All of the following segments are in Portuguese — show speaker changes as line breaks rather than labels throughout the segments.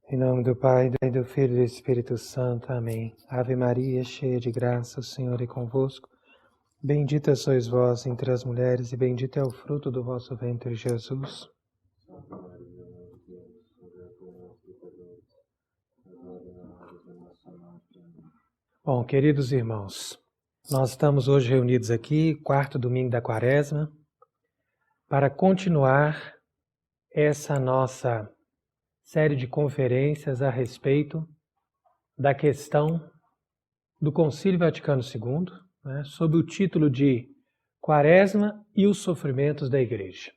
Em nome do Pai, do Filho e do Espírito Santo. Amém. Ave Maria, cheia de graça, o Senhor é convosco. Bendita sois vós entre as mulheres, e bendito é o fruto do vosso ventre, Jesus. Bom, queridos irmãos, nós estamos hoje reunidos aqui, quarto domingo da Quaresma, para continuar essa nossa série de conferências a respeito da questão do Concílio Vaticano II, sob o título de Quaresma e os Sofrimentos da Igreja.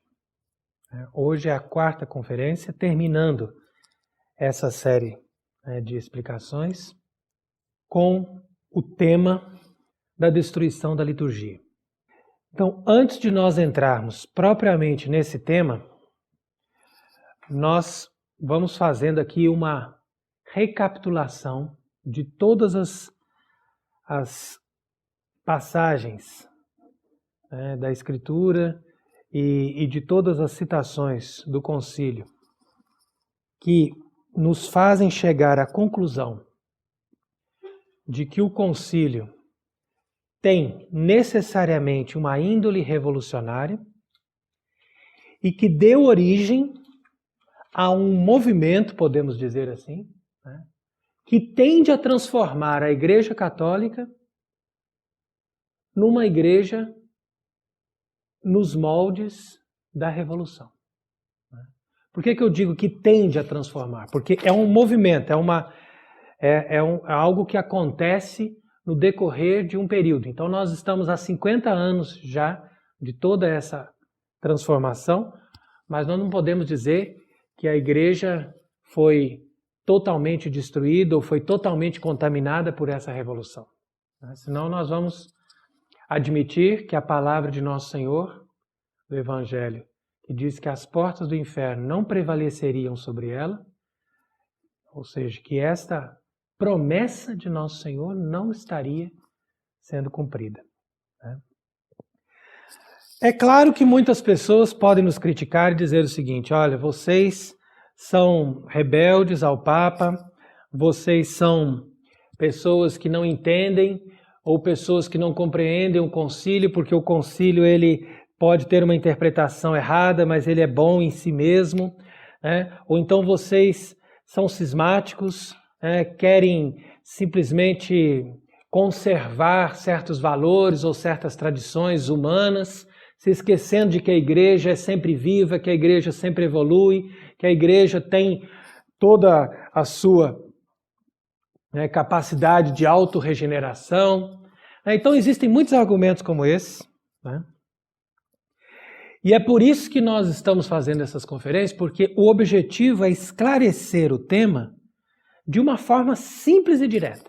Hoje é a quarta conferência, terminando essa série de explicações com o tema da destruição da liturgia. Então, antes de nós entrarmos propriamente nesse tema, nós vamos fazendo aqui uma recapitulação de todas as passagens da Escritura e de todas as citações do concílio que nos fazem chegar à conclusão de que o concílio tem necessariamente uma índole revolucionária e que deu origem a um movimento, podemos dizer assim, que tende a transformar a Igreja Católica numa igreja nos moldes da Revolução. Por que eu digo que tende a transformar? Porque é um movimento, é algo que acontece no decorrer de um período. Então nós estamos há 50 anos já de toda essa transformação, mas nós não podemos dizer que a igreja foi totalmente destruída ou foi totalmente contaminada por essa revolução. Senão nós vamos admitir que a palavra de Nosso Senhor, do Evangelho, que diz que as portas do inferno não prevaleceriam sobre ela, ou seja, que esta promessa de Nosso Senhor não estaria sendo cumprida. É claro que muitas pessoas podem nos criticar e dizer o seguinte: olha, vocês são rebeldes ao Papa, vocês são pessoas que não entendem ou pessoas que não compreendem o concílio, porque o concílio ele pode ter uma interpretação errada, mas ele é bom em si mesmo, ou então vocês são cismáticos, querem simplesmente conservar certos valores ou certas tradições humanas, se esquecendo de que a igreja é sempre viva, que a igreja sempre evolui, que a igreja tem toda a sua capacidade de autorregeneração. Então existem muitos argumentos como esse. E é por isso que nós estamos fazendo essas conferências, porque o objetivo é esclarecer o tema de uma forma simples e direta.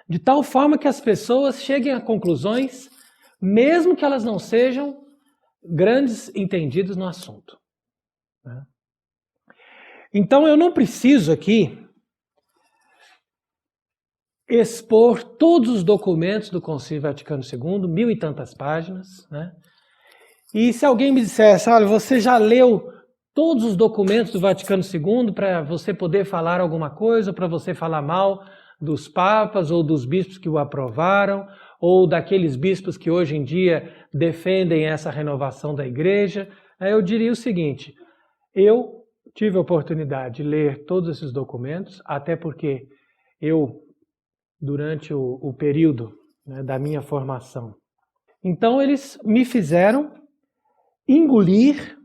De tal forma que as pessoas cheguem a conclusões, mesmo que elas não sejam grandes entendidos no assunto. Então eu não preciso aqui expor todos os documentos do Concílio Vaticano II, 1000 e tantas páginas. E se alguém me dissesse, olha, você já leu todos os documentos do Vaticano II para você poder falar alguma coisa, para você falar mal dos papas ou dos bispos que o aprovaram, ou daqueles bispos que hoje em dia defendem essa renovação da igreja, eu diria o seguinte: eu tive a oportunidade de ler todos esses documentos, até porque eu, durante o período da minha formação, então eles me fizeram engolir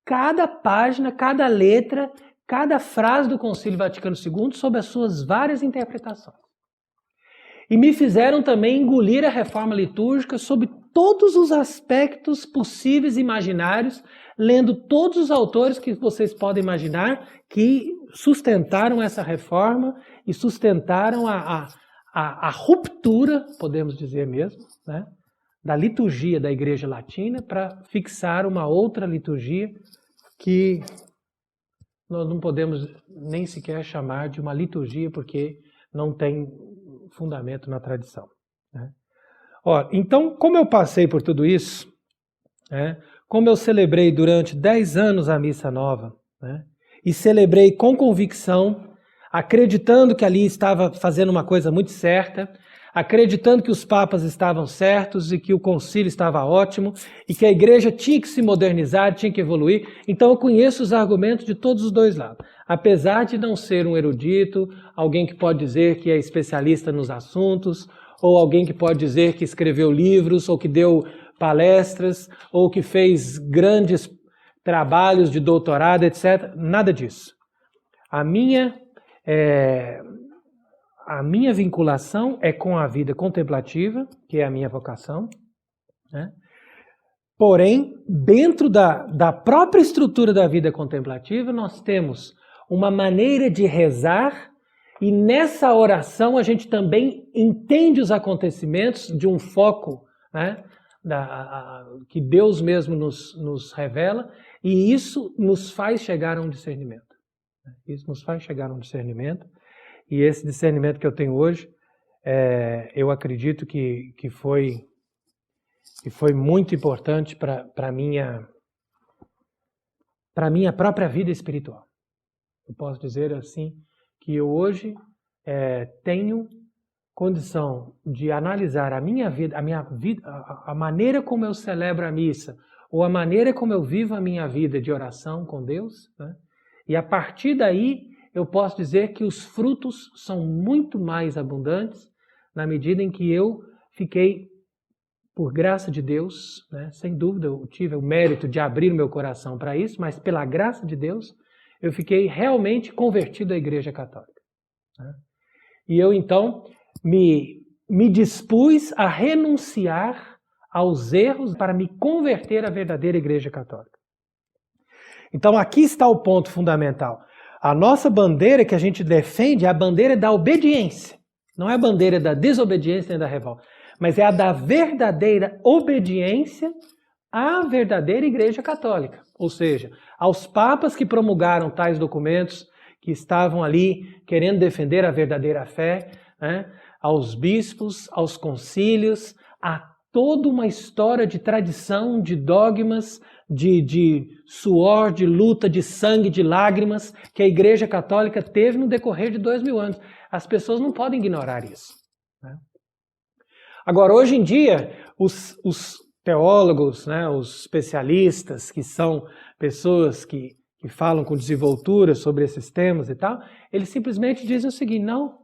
cada página, cada letra, cada frase do Concílio Vaticano II sob as suas várias interpretações. E me fizeram também engolir a reforma litúrgica sob todos os aspectos possíveis e imaginários, lendo todos os autores que vocês podem imaginar que sustentaram essa reforma e sustentaram a ruptura, podemos dizer mesmo, da liturgia da Igreja Latina para fixar uma outra liturgia que nós não podemos nem sequer chamar de uma liturgia porque não tem fundamento na tradição. Então, como eu passei por tudo isso, como eu celebrei durante 10 anos a Missa Nova, e celebrei com convicção, acreditando que ali estava fazendo uma coisa muito certa, acreditando que os papas estavam certos e que o concílio estava ótimo e que a igreja tinha que se modernizar, tinha que evoluir. Então eu conheço os argumentos de todos os dois lados. Apesar de não ser um erudito, alguém que pode dizer que é especialista nos assuntos, ou alguém que pode dizer que escreveu livros, ou que deu palestras, ou que fez grandes trabalhos de doutorado, etc. Nada disso. A minha vinculação é com a vida contemplativa, que é a minha vocação, né? Porém, dentro da própria estrutura da vida contemplativa, nós temos uma maneira de rezar e nessa oração a gente também entende os acontecimentos de um foco, né, que Deus mesmo nos revela, e isso nos faz chegar a um discernimento. Isso nos faz chegar a um discernimento. E esse discernimento que eu tenho hoje, eu acredito que foi muito importante para a minha própria vida espiritual. Eu posso dizer assim, que eu hoje tenho condição de analisar a minha vida, a maneira como eu celebro a missa, ou a maneira como eu vivo a minha vida de oração com Deus, né? E a partir daí eu posso dizer que os frutos são muito mais abundantes na medida em que eu fiquei, por graça de Deus, né? Sem dúvida eu tive o mérito de abrir o meu coração para isso, mas pela graça de Deus eu fiquei realmente convertido à Igreja Católica, né? E eu então me dispus a renunciar aos erros para me converter à verdadeira Igreja Católica. Então aqui está o ponto fundamental. A nossa bandeira que a gente defende é a bandeira da obediência. Não é a bandeira da desobediência nem da revolta, mas é a da verdadeira obediência à verdadeira Igreja Católica. Ou seja, aos papas que promulgaram tais documentos, que estavam ali querendo defender a verdadeira fé, né? Aos bispos, aos concílios, a toda uma história de tradição, de dogmas, de suor, de luta, de sangue, de lágrimas que a Igreja Católica teve no decorrer de 2000 anos. As pessoas não podem ignorar isso, né? Agora, hoje em dia, os teólogos, né, os especialistas, que são pessoas que falam com desenvoltura sobre esses temas e tal, eles simplesmente dizem o seguinte: não,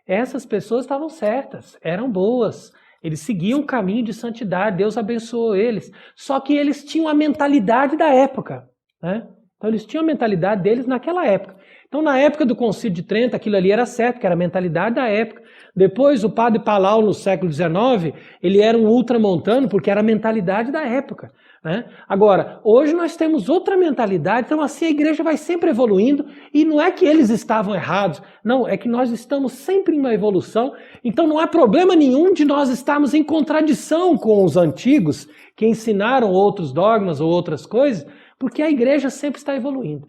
essas pessoas estavam certas, eram boas, eles seguiam um caminho de santidade, Deus abençoou eles. Só que eles tinham a mentalidade da época, né? Então eles tinham a mentalidade deles naquela época. Então na época do Concílio de Trento, aquilo ali era certo, que era a mentalidade da época. Depois o padre Palau, no século XIX, ele era um ultramontano, porque era a mentalidade da época, né? Agora, hoje nós temos outra mentalidade, então assim a igreja vai sempre evoluindo, e não é que eles estavam errados, não, é que nós estamos sempre em uma evolução, então não há problema nenhum de nós estarmos em contradição com os antigos, que ensinaram outros dogmas ou outras coisas, porque a igreja sempre está evoluindo,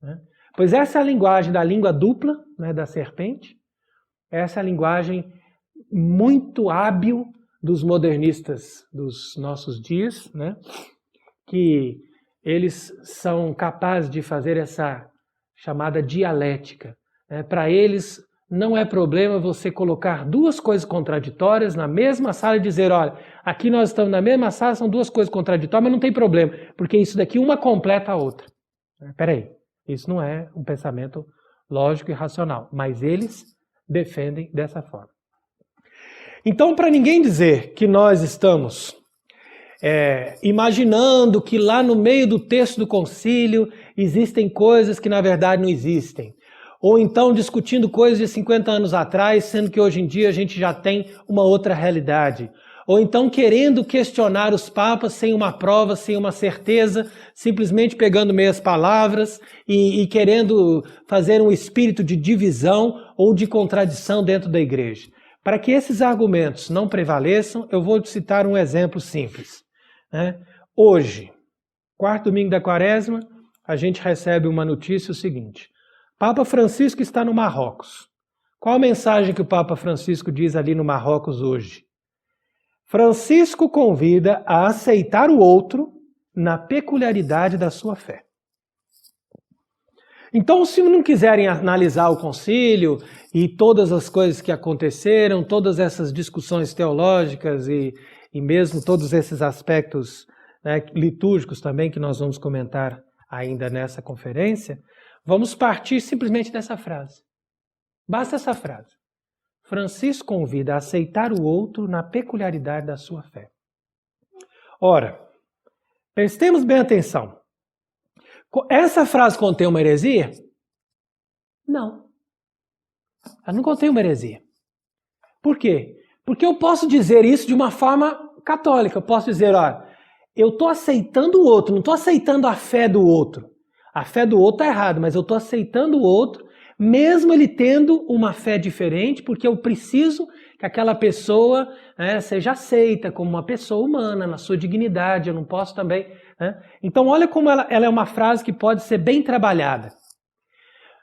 né? Pois essa é a linguagem da língua dupla, né, da serpente, essa é a linguagem muito hábil dos modernistas dos nossos dias, né? Que eles são capazes de fazer essa chamada dialética, né? Para eles não é problema você colocar duas coisas contraditórias na mesma sala e dizer, olha, aqui nós estamos na mesma sala, são duas coisas contraditórias, mas não tem problema, porque isso daqui uma completa a outra. Espera aí, isso não é um pensamento lógico e racional, mas eles defendem dessa forma. Então, para ninguém dizer que nós estamos imaginando que lá no meio do texto do concílio existem coisas que na verdade não existem, ou então discutindo coisas de 50 anos atrás, sendo que hoje em dia a gente já tem uma outra realidade, ou então querendo questionar os papas sem uma prova, sem uma certeza, simplesmente pegando meias palavras e querendo fazer um espírito de divisão ou de contradição dentro da igreja. Para que esses argumentos não prevaleçam, eu vou citar um exemplo simples, né? Hoje, quarto domingo da Quaresma, a gente recebe uma notícia o seguinte: Papa Francisco está no Marrocos. Qual a mensagem que o Papa Francisco diz ali no Marrocos hoje? Francisco convida a aceitar o outro na peculiaridade da sua fé. Então, se não quiserem analisar o concílio e todas as coisas que aconteceram, todas essas discussões teológicas e mesmo todos esses aspectos, né, litúrgicos também que nós vamos comentar ainda nessa conferência, vamos partir simplesmente dessa frase. Basta essa frase. Francisco convida a aceitar o outro na peculiaridade da sua fé. Ora, prestemos bem atenção. Essa frase contém uma heresia? Não. Ela não contém uma heresia. Por quê? Porque eu posso dizer isso de uma forma católica. Eu posso dizer, olha, eu estou aceitando o outro, não estou aceitando a fé do outro. A fé do outro está errada, mas eu estou aceitando o outro, mesmo ele tendo uma fé diferente, porque eu preciso que aquela pessoa seja aceita como uma pessoa humana, na sua dignidade. Eu não posso também... Então, olha como ela é uma frase que pode ser bem trabalhada.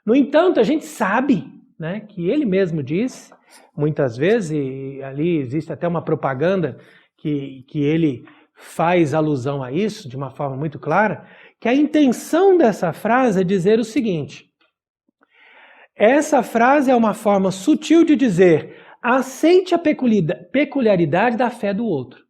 No entanto, a gente sabe, né, que ele mesmo disse, muitas vezes, e ali existe até uma propaganda que ele faz alusão a isso de uma forma muito clara, que a intenção dessa frase é dizer o seguinte: essa frase é uma forma sutil de dizer, aceite a peculiaridade da fé do outro.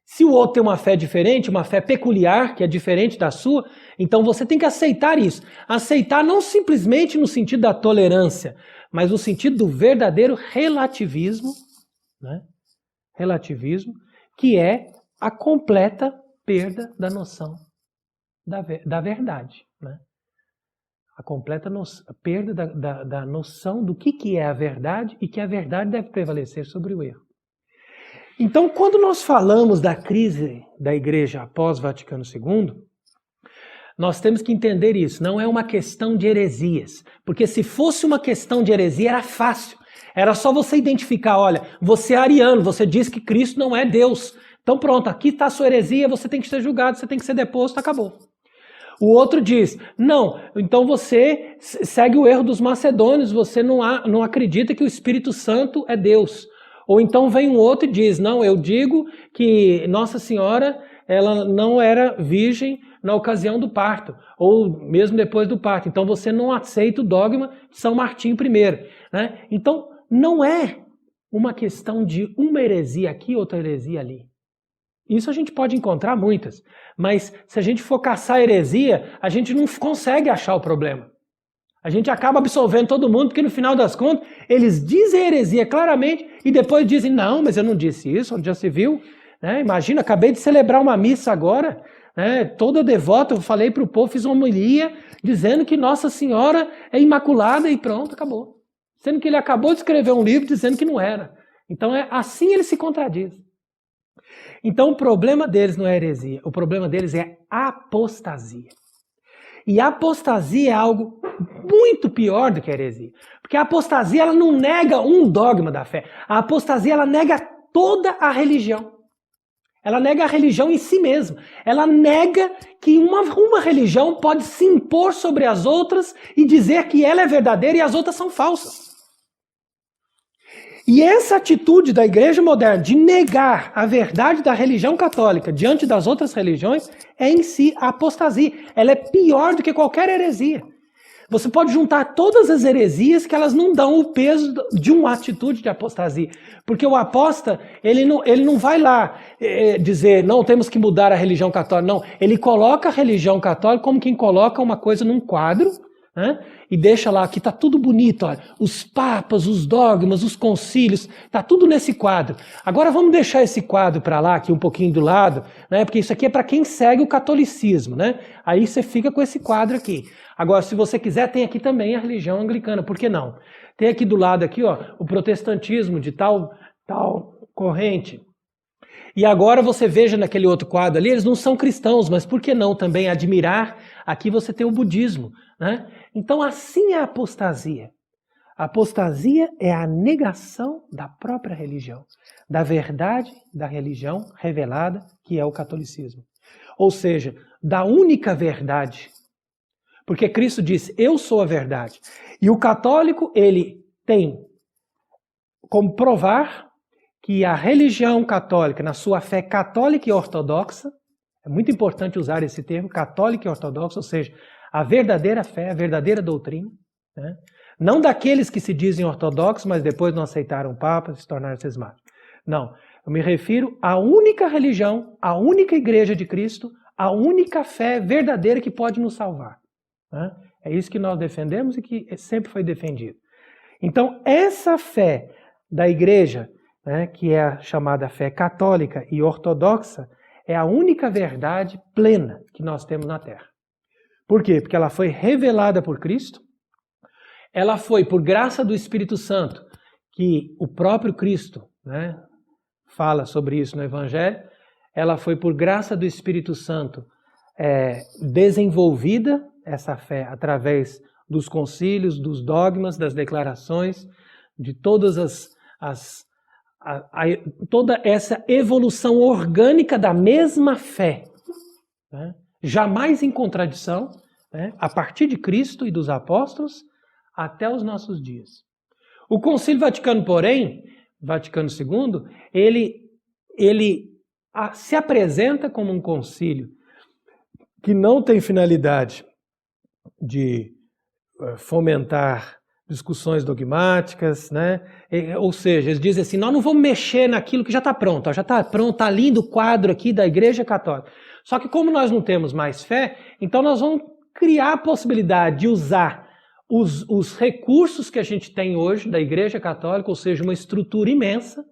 Se o outro tem uma fé diferente, uma fé peculiar, que é diferente da sua, então você tem que aceitar isso. Aceitar não simplesmente no sentido da tolerância, mas no sentido do verdadeiro relativismo, né? Relativismo, que é a completa perda da noção da verdade, né? A completa perda da noção do que é a verdade e que a verdade deve prevalecer sobre o erro. Então, quando nós falamos da crise da Igreja após Vaticano II, nós temos que entender isso. Não é uma questão de heresias. Porque se fosse uma questão de heresia, era fácil. Era só você identificar, olha, você é ariano, você diz que Cristo não é Deus. Então pronto, aqui está a sua heresia, você tem que ser julgado, você tem que ser deposto, acabou. O outro diz, não, então você segue o erro dos macedônios, você não acredita que o Espírito Santo é Deus. Ou então vem um outro e diz, não, eu digo que Nossa Senhora ela não era virgem na ocasião do parto, ou mesmo depois do parto. Então você não aceita o dogma de São Martinho I. Né? Então não é uma questão de uma heresia aqui, outra heresia ali. Isso a gente pode encontrar muitas, mas se a gente for caçar heresia, a gente não consegue achar o problema. A gente acaba absolvendo todo mundo, porque no final das contas, eles dizem heresia claramente e depois dizem, não, mas eu não disse isso, onde já se viu. Né? Imagina, acabei de celebrar uma missa agora, né? Toda devota, eu falei para o povo, fiz uma homilia dizendo que Nossa Senhora é imaculada e pronto, acabou. Sendo que ele acabou de escrever um livro dizendo que não era. Então, assim ele se contradiz. Então, o problema deles não é heresia, o problema deles é apostasia. E a apostasia é algo muito pior do que a heresia. Porque a apostasia ela não nega um dogma da fé. A apostasia ela nega toda a religião. Ela nega a religião em si mesma. Ela nega que uma religião pode se impor sobre as outras e dizer que ela é verdadeira e as outras são falsas. E essa atitude da igreja moderna de negar a verdade da religião católica diante das outras religiões é em si a apostasia. Ela é pior do que qualquer heresia. Você pode juntar todas as heresias que elas não dão o peso de uma atitude de apostasia. Porque o apóstata, ele não vai lá dizer, não, temos que mudar a religião católica. Não, ele coloca a religião católica como quem coloca uma coisa num quadro, né? E deixa lá, aqui está tudo bonito, olha, os papas, os dogmas, os concílios, está tudo nesse quadro. Agora vamos deixar esse quadro para lá, aqui um pouquinho do lado, né? Porque isso aqui é para quem segue o catolicismo, né? Aí você fica com esse quadro aqui. Agora, se você quiser, tem aqui também a religião anglicana, por que não? Tem aqui do lado aqui, ó, o protestantismo de tal corrente. E agora você veja naquele outro quadro ali, eles não são cristãos, mas por que não também admirar? Aqui você tem o budismo, né? Então assim é a apostasia. A apostasia é a negação da própria religião, da verdade da religião revelada, que é o catolicismo. Ou seja, da única verdade. Porque Cristo disse, eu sou a verdade. E o católico, ele tem como provar que a religião católica, na sua fé católica e ortodoxa, é muito importante usar esse termo, católica e ortodoxa, ou seja, a verdadeira fé, a verdadeira doutrina, né? Não daqueles que se dizem ortodoxos, mas depois não aceitaram o Papa e se tornaram cismáticos. Não, eu me refiro à única religião, à única igreja de Cristo, a única fé verdadeira que pode nos salvar, né? É isso que nós defendemos e que sempre foi defendido. Então, essa fé da igreja, né, que é a chamada fé católica e ortodoxa, é a única verdade plena que nós temos na Terra. Por quê? Porque ela foi revelada por Cristo, ela foi por graça do Espírito Santo, que o próprio Cristo, né, fala sobre isso no Evangelho, ela foi por graça do Espírito Santo desenvolvida, essa fé, através dos concílios, dos dogmas, das declarações, de todas toda essa evolução orgânica da mesma fé, né? Jamais em contradição, né? A partir de Cristo e dos apóstolos até os nossos dias. O Concílio Vaticano, porém, Vaticano II, ele se apresenta como um concílio que não tem finalidade de fomentar discussões dogmáticas, né? Ou seja, eles dizem assim, nós não vamos mexer naquilo que já está pronto, já está pronto, está lindo o quadro aqui da Igreja Católica. Só que como nós não temos mais fé, então nós vamos criar a possibilidade de usar os recursos que a gente tem hoje da Igreja Católica, ou seja, uma estrutura imensa,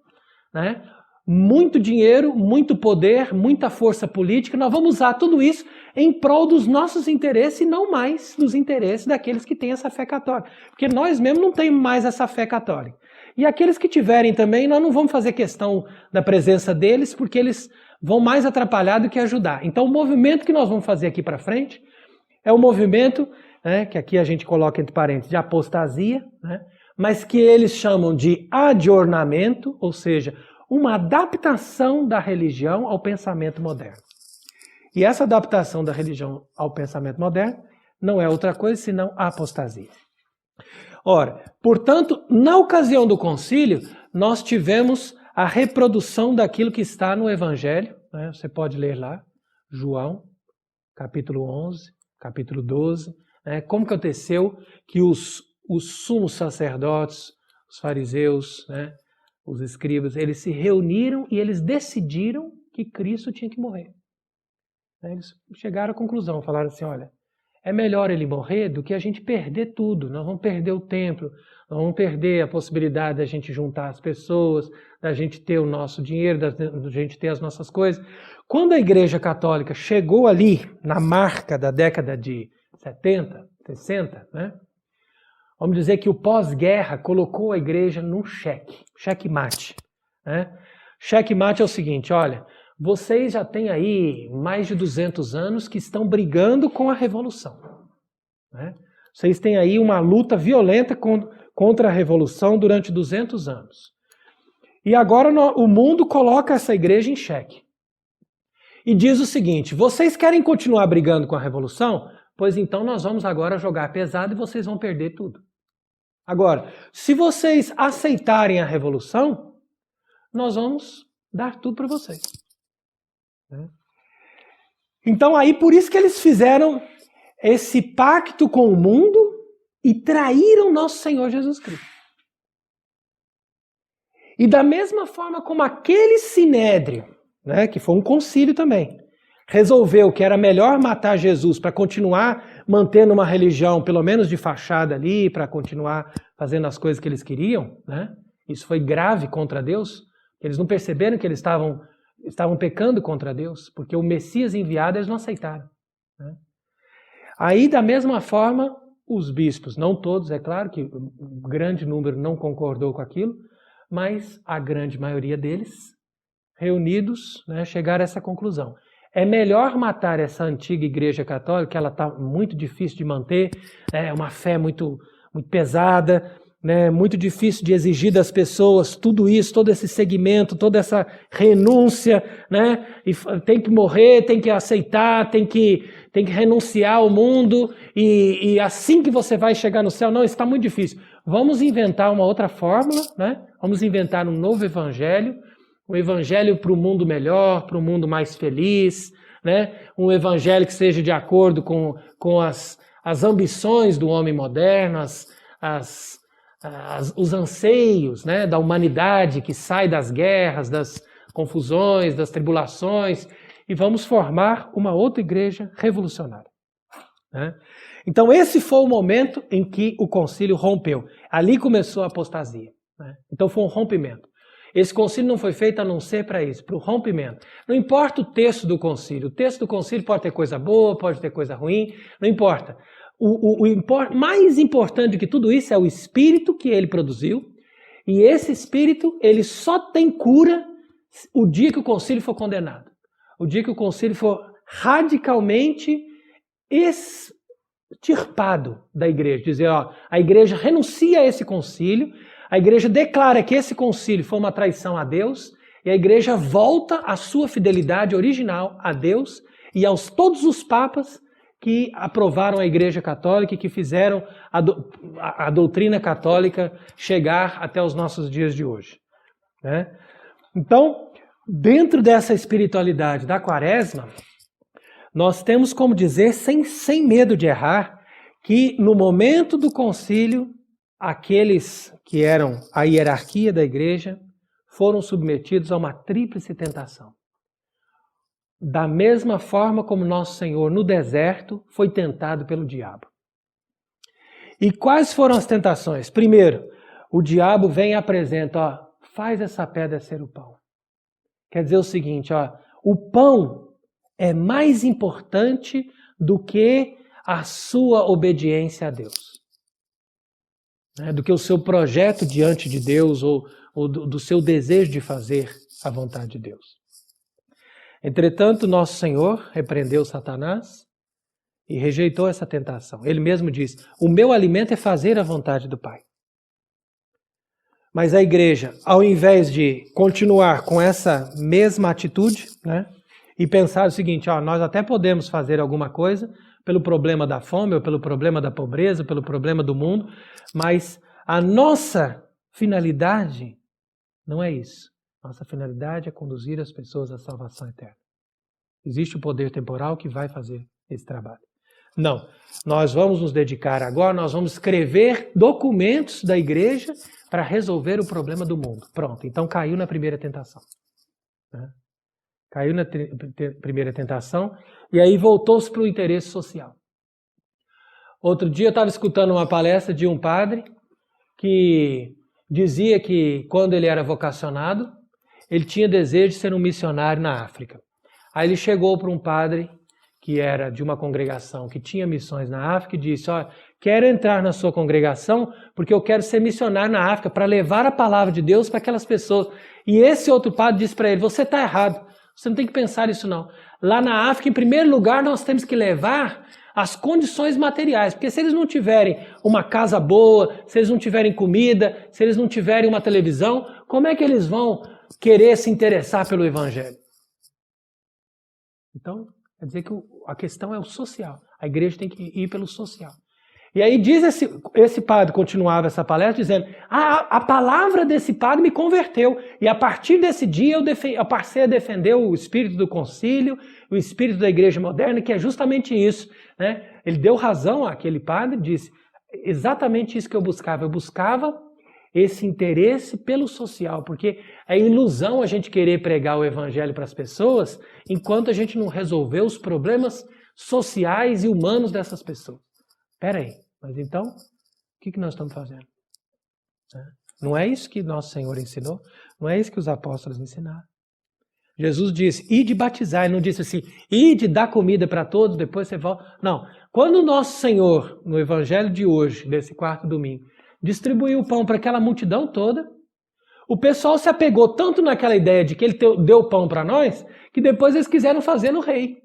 né? Muito dinheiro, muito poder, muita força política, nós vamos usar tudo isso em prol dos nossos interesses e não mais dos interesses daqueles que têm essa fé católica. Porque nós mesmos não temos mais essa fé católica. E aqueles que tiverem também, nós não vamos fazer questão da presença deles, porque eles vão mais atrapalhar do que ajudar. Então o movimento que nós vamos fazer aqui para frente é o movimento, né, que aqui a gente coloca entre parênteses, de apostasia, né, mas que eles chamam de adornamento, ou seja, uma adaptação da religião ao pensamento moderno. E essa adaptação da religião ao pensamento moderno não é outra coisa senão a apostasia. Ora, portanto, na ocasião do concílio, nós tivemos a reprodução daquilo que está no Evangelho, né? Você pode ler lá, João, capítulo 11, capítulo 12, né? Como que aconteceu que os sumos sacerdotes, os fariseus, né, os escribas, eles se reuniram e eles decidiram que Cristo tinha que morrer. Eles chegaram à conclusão, falaram assim, olha, é melhor ele morrer do que a gente perder tudo. Nós vamos perder o templo, nós vamos perder a possibilidade da gente juntar as pessoas, da gente ter o nosso dinheiro, da gente ter as nossas coisas. Quando a Igreja Católica chegou ali, na marca da década de 70, 60, né? Vamos dizer que o pós-guerra colocou a igreja num checkmate, né? Checkmate é o seguinte, olha, vocês já têm aí mais de 200 anos que estão brigando com a revolução, né? Vocês têm aí uma luta violenta contra a revolução durante 200 anos. E agora o mundo coloca essa igreja em xeque. E diz o seguinte, vocês querem continuar brigando com a revolução? Pois então nós vamos agora jogar pesado e vocês vão perder tudo. Agora, se vocês aceitarem a revolução, nós vamos dar tudo para vocês. Então aí por isso que eles fizeram esse pacto com o mundo e traíram nosso Senhor Jesus Cristo. E da mesma forma como aquele sinédrio, né, que foi um concílio também, resolveu que era melhor matar Jesus para continuar mantendo uma religião, pelo menos de fachada ali, para continuar fazendo as coisas que eles queriam, né? Isso foi grave contra Deus. Eles não perceberam que eles estavam pecando contra Deus, porque o Messias enviado eles não aceitaram, né? Aí, da mesma forma, os bispos, não todos, é claro que um grande número não concordou com aquilo, mas a grande maioria deles, reunidos, né, chegaram a essa conclusão. É melhor matar essa antiga igreja católica, ela está muito difícil de manter, é uma fé muito, muito pesada, né, muito difícil de exigir das pessoas tudo isso, todo esse segmento, toda essa renúncia, né, e tem que morrer, tem que aceitar, tem que renunciar ao mundo, e assim que você vai chegar no céu, não, isso está muito difícil. Vamos inventar uma outra fórmula, né? Vamos inventar um novo evangelho, um evangelho para o mundo melhor, para o mundo mais feliz, né? Um evangelho que seja de acordo com as as ambições do homem moderno, os anseios, né, da humanidade que sai das guerras, das confusões, das tribulações, e vamos formar uma outra igreja revolucionária. Né? Então esse foi o momento em que o concílio rompeu. Ali começou a apostasia. Né? Então foi um rompimento. Esse concílio não foi feito a não ser para isso, para o rompimento. Não importa o texto do concílio. O texto do concílio pode ter coisa boa, pode ter coisa ruim, não importa. O mais importante do que tudo isso é o espírito que ele produziu. E esse espírito, ele só tem cura o dia que o concílio for condenado. O dia que o concílio for radicalmente extirpado da igreja. Dizer, ó, a igreja renuncia a esse concílio, a igreja declara que esse concílio foi uma traição a Deus, e a igreja volta à sua fidelidade original a Deus e aos todos os papas que aprovaram a Igreja Católica e que fizeram a doutrina católica chegar até os nossos dias de hoje. Né? Então, dentro dessa espiritualidade da Quaresma, nós temos como dizer, sem medo de errar, que no momento do concílio, aqueles que eram a hierarquia da igreja foram submetidos a uma tríplice tentação. Da mesma forma como nosso Senhor no deserto foi tentado pelo diabo. E quais foram as tentações? Primeiro, o diabo vem e apresenta, ó, faz essa pedra ser o pão. Quer dizer o seguinte, ó, o pão é mais importante do que a sua obediência a Deus. Né? Do que o seu projeto diante de Deus ou do seu desejo de fazer a vontade de Deus. Entretanto, nosso Senhor repreendeu Satanás e rejeitou essa tentação. Ele mesmo diz, o meu alimento é fazer a vontade do Pai. Mas a igreja, ao invés de continuar com essa mesma atitude, né, e pensar o seguinte, ó, nós até podemos fazer alguma coisa pelo problema da fome, ou pelo problema da pobreza, pelo problema do mundo, mas a nossa finalidade não é isso. Nossa finalidade é conduzir as pessoas à salvação eterna. Existe o poder temporal que vai fazer esse trabalho. Não, nós vamos nos dedicar agora, nós vamos escrever documentos da igreja para resolver o problema do mundo. Pronto, então caiu na primeira tentação. Né? Caiu na primeira tentação e aí voltou-se para o interesse social. Outro dia eu estava escutando uma palestra de um padre que dizia que quando ele era vocacionado, ele tinha desejo de ser um missionário na África. Aí ele chegou para um padre que era de uma congregação que tinha missões na África e disse, ó, quero entrar na sua congregação porque eu quero ser missionário na África para levar a palavra de Deus para aquelas pessoas. E esse outro padre disse para ele, você está errado, você não tem que pensar isso não. Lá na África, em primeiro lugar, nós temos que levar as condições materiais, porque se eles não tiverem uma casa boa, se eles não tiverem comida, se eles não tiverem uma televisão, como é que eles vão querer se interessar pelo Evangelho? Então, quer dizer que a questão é o social. A igreja tem que ir pelo social. E aí diz esse padre, continuava essa palestra, dizendo, a palavra desse padre me converteu. E a partir desse dia eu passei a defender o espírito do concílio, o espírito da igreja moderna, que é justamente isso. Né? Ele deu razão àquele padre, disse, exatamente isso que eu buscava. Eu buscava esse interesse pelo social, porque é ilusão a gente querer pregar o evangelho para as pessoas enquanto a gente não resolver os problemas sociais e humanos dessas pessoas. Espera aí, mas então, o que nós estamos fazendo? Não é isso que nosso Senhor ensinou? Não é isso que os apóstolos ensinaram? Jesus disse, ide batizar, ele não disse assim, ide dar comida para todos, depois você volta. Não, quando o nosso Senhor, no evangelho de hoje, desse quarto domingo, distribuiu o pão para aquela multidão toda, o pessoal se apegou tanto naquela ideia de que ele deu pão para nós, que depois eles quiseram fazer no rei.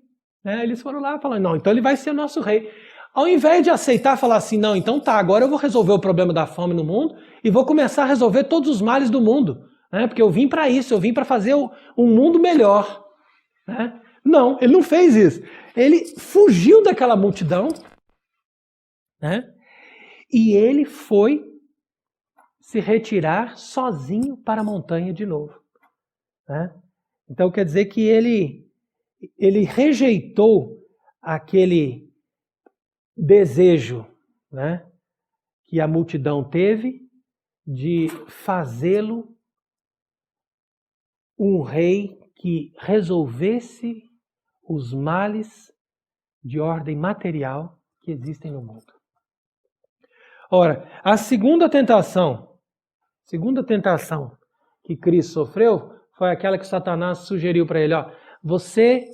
Eles foram lá falando, não, então ele vai ser o nosso rei. Ao invés de aceitar, falar assim, não, então tá, agora eu vou resolver o problema da fome no mundo e vou começar a resolver todos os males do mundo, né? Porque eu vim para isso, eu vim para fazer um mundo melhor. Né? Não, ele não fez isso. Ele fugiu daquela multidão, né? E ele foi se retirar sozinho para a montanha de novo. Né? Então quer dizer que ele rejeitou aquele desejo, né, que a multidão teve de fazê-lo um rei que resolvesse os males de ordem material que existem no mundo. Ora, a segunda tentação que Cristo sofreu foi aquela que Satanás sugeriu para ele, ó, você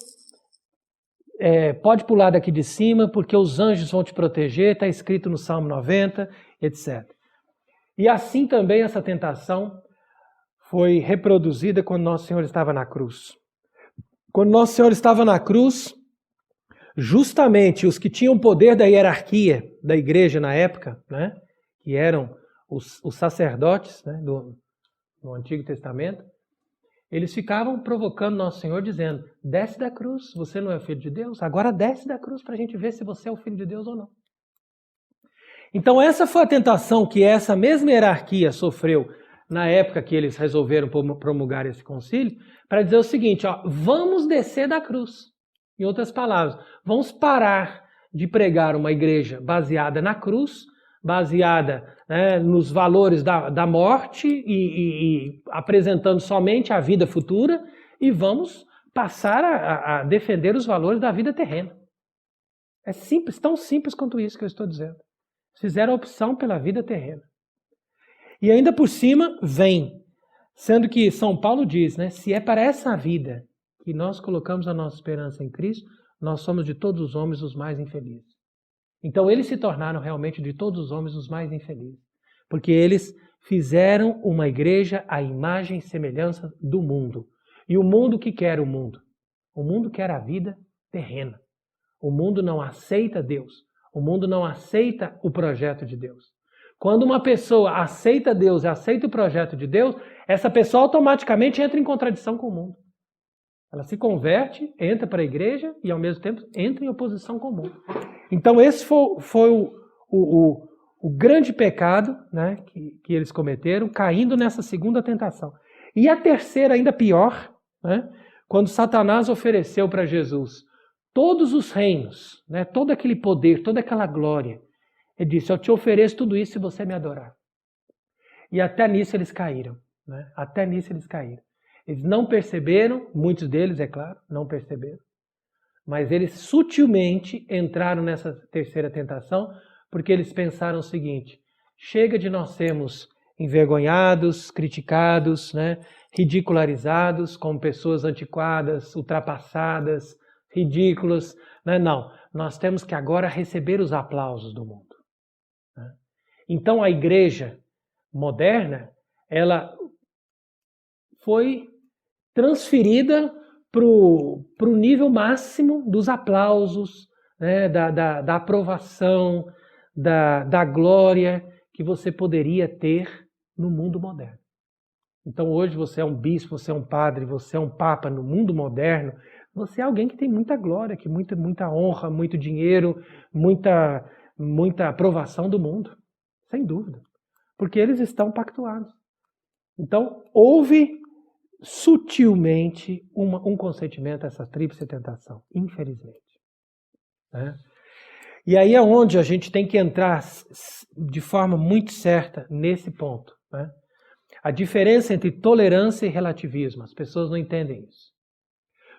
pode pular daqui de cima porque os anjos vão te proteger, está escrito no Salmo 90, etc. E assim também essa tentação foi reproduzida quando Nosso Senhor estava na cruz. Quando Nosso Senhor estava na cruz, justamente os que tinham poder da hierarquia da igreja na época, né, que eram os sacerdotes, né, do Antigo Testamento, eles ficavam provocando Nosso Senhor dizendo, desce da cruz, você não é filho de Deus? Agora desce da cruz para a gente ver se você é o filho de Deus ou não. Então essa foi a tentação que essa mesma hierarquia sofreu na época que eles resolveram promulgar esse concílio, para dizer o seguinte, ó, vamos descer da cruz. Em outras palavras, vamos parar de pregar uma igreja baseada na cruz, baseada, né, nos valores da morte e apresentando somente a vida futura, e vamos passar a defender os valores da vida terrena. É simples, tão simples quanto isso que eu estou dizendo. Fizeram a opção pela vida terrena. E ainda por cima vem, sendo que São Paulo diz, né, se é para essa vida que nós colocamos a nossa esperança em Cristo, nós somos de todos os homens os mais infelizes. Então eles se tornaram realmente de todos os homens os mais infelizes, porque eles fizeram uma igreja à imagem e semelhança do mundo. E o mundo que quer o mundo? O mundo quer a vida terrena. O mundo não aceita Deus. O mundo não aceita o projeto de Deus. Quando uma pessoa aceita Deus e aceita o projeto de Deus, essa pessoa automaticamente entra em contradição com o mundo. Ela se converte, entra para a igreja e, ao mesmo tempo, entra em oposição com o mundo. Então, esse foi o grande pecado, né, que eles cometeram, caindo nessa segunda tentação. E a terceira, ainda pior, né, quando Satanás ofereceu para Jesus todos os reinos, né, todo aquele poder, toda aquela glória. Ele disse, eu te ofereço tudo isso se você me adorar. E até nisso eles caíram. Né? Até nisso eles caíram. Eles não perceberam, muitos deles, é claro, não perceberam. Mas eles sutilmente entraram nessa terceira tentação, porque eles pensaram o seguinte, chega de nós sermos envergonhados, criticados, né, ridicularizados como pessoas antiquadas, ultrapassadas, ridículas. Né? Não, nós temos que agora receber os aplausos do mundo. Né? Então a igreja moderna, ela foi transferida para o nível máximo dos aplausos, né? da aprovação, da glória que você poderia ter no mundo moderno. Então hoje você é um bispo, você é um padre, você é um papa no mundo moderno, você é alguém que tem muita glória, que muita honra, muito dinheiro, muita aprovação do mundo, sem dúvida, porque eles estão pactuados. Então houve sutilmente um consentimento a essa tríplice tentação, infelizmente. Né? E aí é onde a gente tem que entrar de forma muito certa nesse ponto. Né? A diferença entre tolerância e relativismo, as pessoas não entendem isso.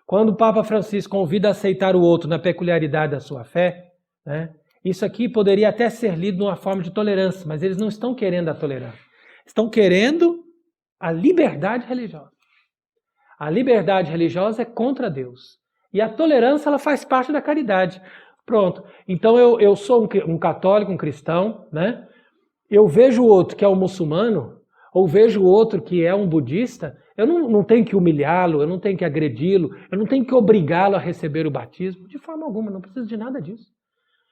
Quando o Papa Francisco convida a aceitar o outro na peculiaridade da sua fé, né, isso aqui poderia até ser lido de uma forma de tolerância, mas eles não estão querendo a tolerância. Estão querendo a liberdade religiosa. A liberdade religiosa é contra Deus. E a tolerância, ela faz parte da caridade. Pronto. Então eu sou um católico, um cristão, né? Eu vejo o outro que é um muçulmano, ou vejo o outro que é um budista, eu não tenho que humilhá-lo, eu não tenho que agredi-lo, eu não tenho que obrigá-lo a receber o batismo, de forma alguma, não preciso de nada disso.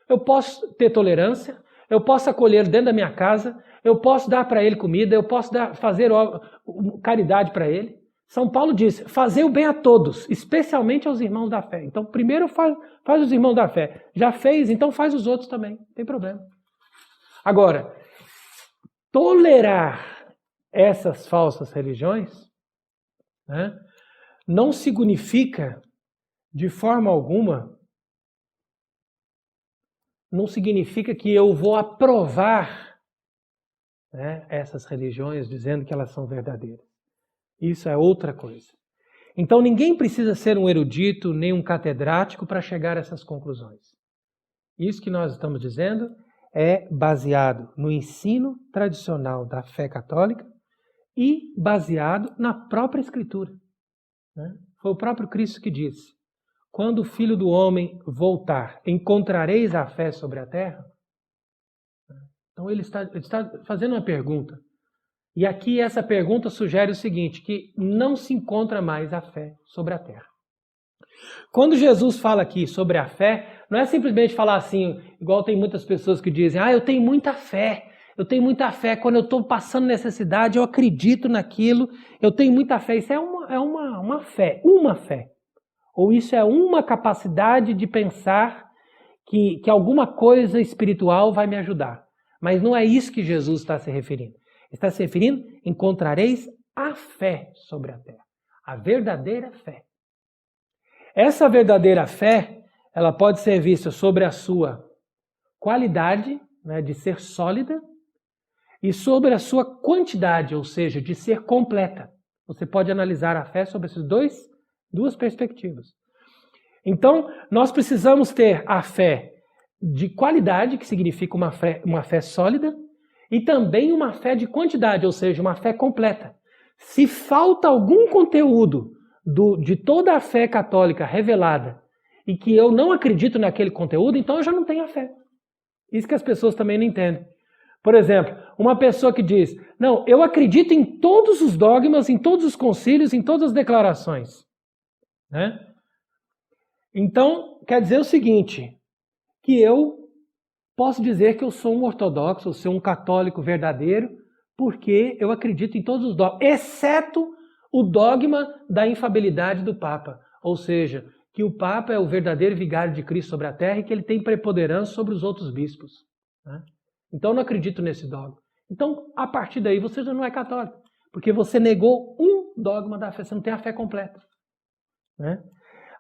Eu posso ter tolerância, eu posso acolher dentro da minha casa, eu posso dar para ele comida, eu posso fazer caridade para ele. São Paulo diz, fazer o bem a todos, especialmente aos irmãos da fé. Então, primeiro faz os irmãos da fé. Já fez, então faz os outros também, não tem problema. Agora, tolerar essas falsas religiões, né, não significa, de forma alguma, não significa que eu vou aprovar, né, essas religiões dizendo que elas são verdadeiras. Isso é outra coisa. Então ninguém precisa ser um erudito nem um catedrático para chegar a essas conclusões. Isso que nós estamos dizendo é baseado no ensino tradicional da fé católica e baseado na própria Escritura, né? Foi o próprio Cristo que disse: quando o Filho do Homem voltar, encontrareis a fé sobre a terra? Então ele está fazendo uma pergunta. E aqui essa pergunta sugere o seguinte, que não se encontra mais a fé sobre a terra. Quando Jesus fala aqui sobre a fé, não é simplesmente falar assim, igual tem muitas pessoas que dizem, eu tenho muita fé, quando eu estou passando necessidade, eu acredito naquilo, eu tenho muita fé. Isso é uma fé. Ou isso é uma capacidade de pensar que alguma coisa espiritual vai me ajudar. Mas não é isso que Jesus está se referindo. Está se referindo, encontrareis a fé sobre a terra. A verdadeira fé. Essa verdadeira fé, ela pode ser vista sobre a sua qualidade, né, de ser sólida, e sobre a sua quantidade, ou seja, de ser completa. Você pode analisar a fé sobre essas duas perspectivas. Então, nós precisamos ter a fé de qualidade, que significa uma fé sólida, e também uma fé de quantidade, ou seja, uma fé completa. Se falta algum conteúdo de toda a fé católica revelada e que eu não acredito naquele conteúdo, então eu já não tenho a fé. Isso que as pessoas também não entendem. Por exemplo, uma pessoa que diz, não, eu acredito em todos os dogmas, em todos os concílios, em todas as declarações, né? Então, quer dizer o seguinte, que eu posso dizer que eu sou um ortodoxo, eu sou um católico verdadeiro, porque eu acredito em todos os dogmas, exceto o dogma da infabilidade do Papa. Ou seja, que o Papa é o verdadeiro vigário de Cristo sobre a terra e que ele tem preponderância sobre os outros bispos, né? Então eu não acredito nesse dogma. Então, a partir daí, você já não é católico, porque você negou um dogma da fé, você não tem a fé completa, né?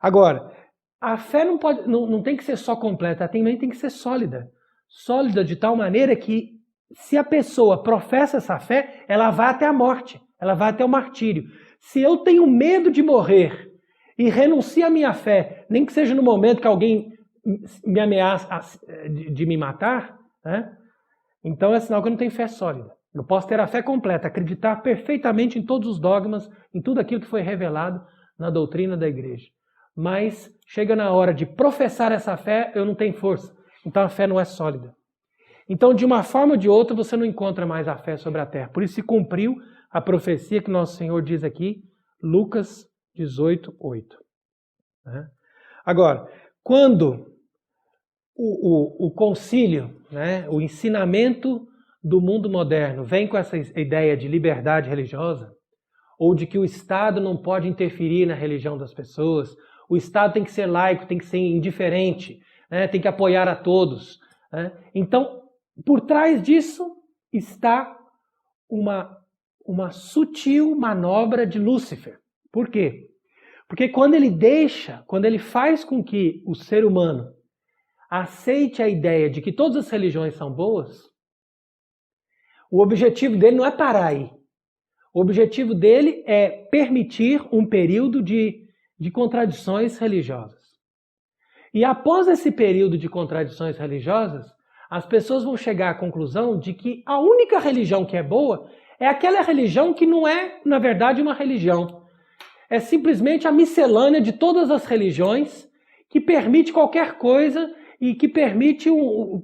Agora, a fé não tem que ser só completa, também tem que ser sólida. Sólida de tal maneira que, se a pessoa professa essa fé, ela vai até a morte, ela vai até o martírio. Se eu tenho medo de morrer e renuncio à minha fé, nem que seja no momento que alguém me ameaça de me matar, né? Então é sinal que eu não tenho fé sólida. Eu posso ter a fé completa, acreditar perfeitamente em todos os dogmas, em tudo aquilo que foi revelado na doutrina da igreja. Mas chega na hora de professar essa fé, eu não tenho força. Então a fé não é sólida. Então, de uma forma ou de outra, você não encontra mais a fé sobre a terra. Por isso se cumpriu a profecia que nosso Senhor diz aqui, Lucas 18:8. Agora, quando o concílio, né, o ensinamento do mundo moderno vem com essa ideia de liberdade religiosa, ou de que o Estado não pode interferir na religião das pessoas, o Estado tem que ser laico, tem que ser indiferente, né, tem que apoiar a todos, né? Então, por trás disso está uma sutil manobra de Lúcifer. Por quê? Porque quando ele faz com que o ser humano aceite a ideia de que todas as religiões são boas, o objetivo dele não é parar aí. O objetivo dele é permitir um período de contradições religiosas. E após esse período de contradições religiosas, as pessoas vão chegar à conclusão de que a única religião que é boa é aquela religião que não é, na verdade, uma religião. É simplesmente a miscelânea de todas as religiões que permite qualquer coisa e que permite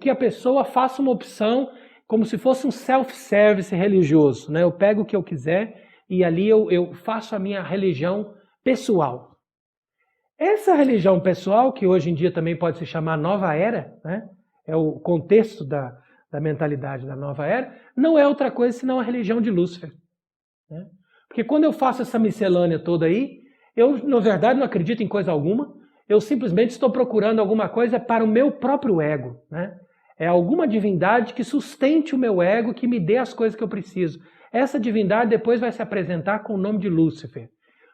que a pessoa faça uma opção como se fosse um self-service religioso, né? Eu pego o que eu quiser e ali eu faço a minha religião pessoal. Essa religião pessoal, que hoje em dia também pode se chamar nova era, né? É o contexto da mentalidade da nova era, não é outra coisa senão a religião de Lúcifer, né? Porque quando eu faço essa miscelânea toda aí, eu, na verdade, não acredito em coisa alguma, eu simplesmente estou procurando alguma coisa para o meu próprio ego, né? É alguma divindade que sustente o meu ego, que me dê as coisas que eu preciso. Essa divindade depois vai se apresentar com o nome de Lúcifer.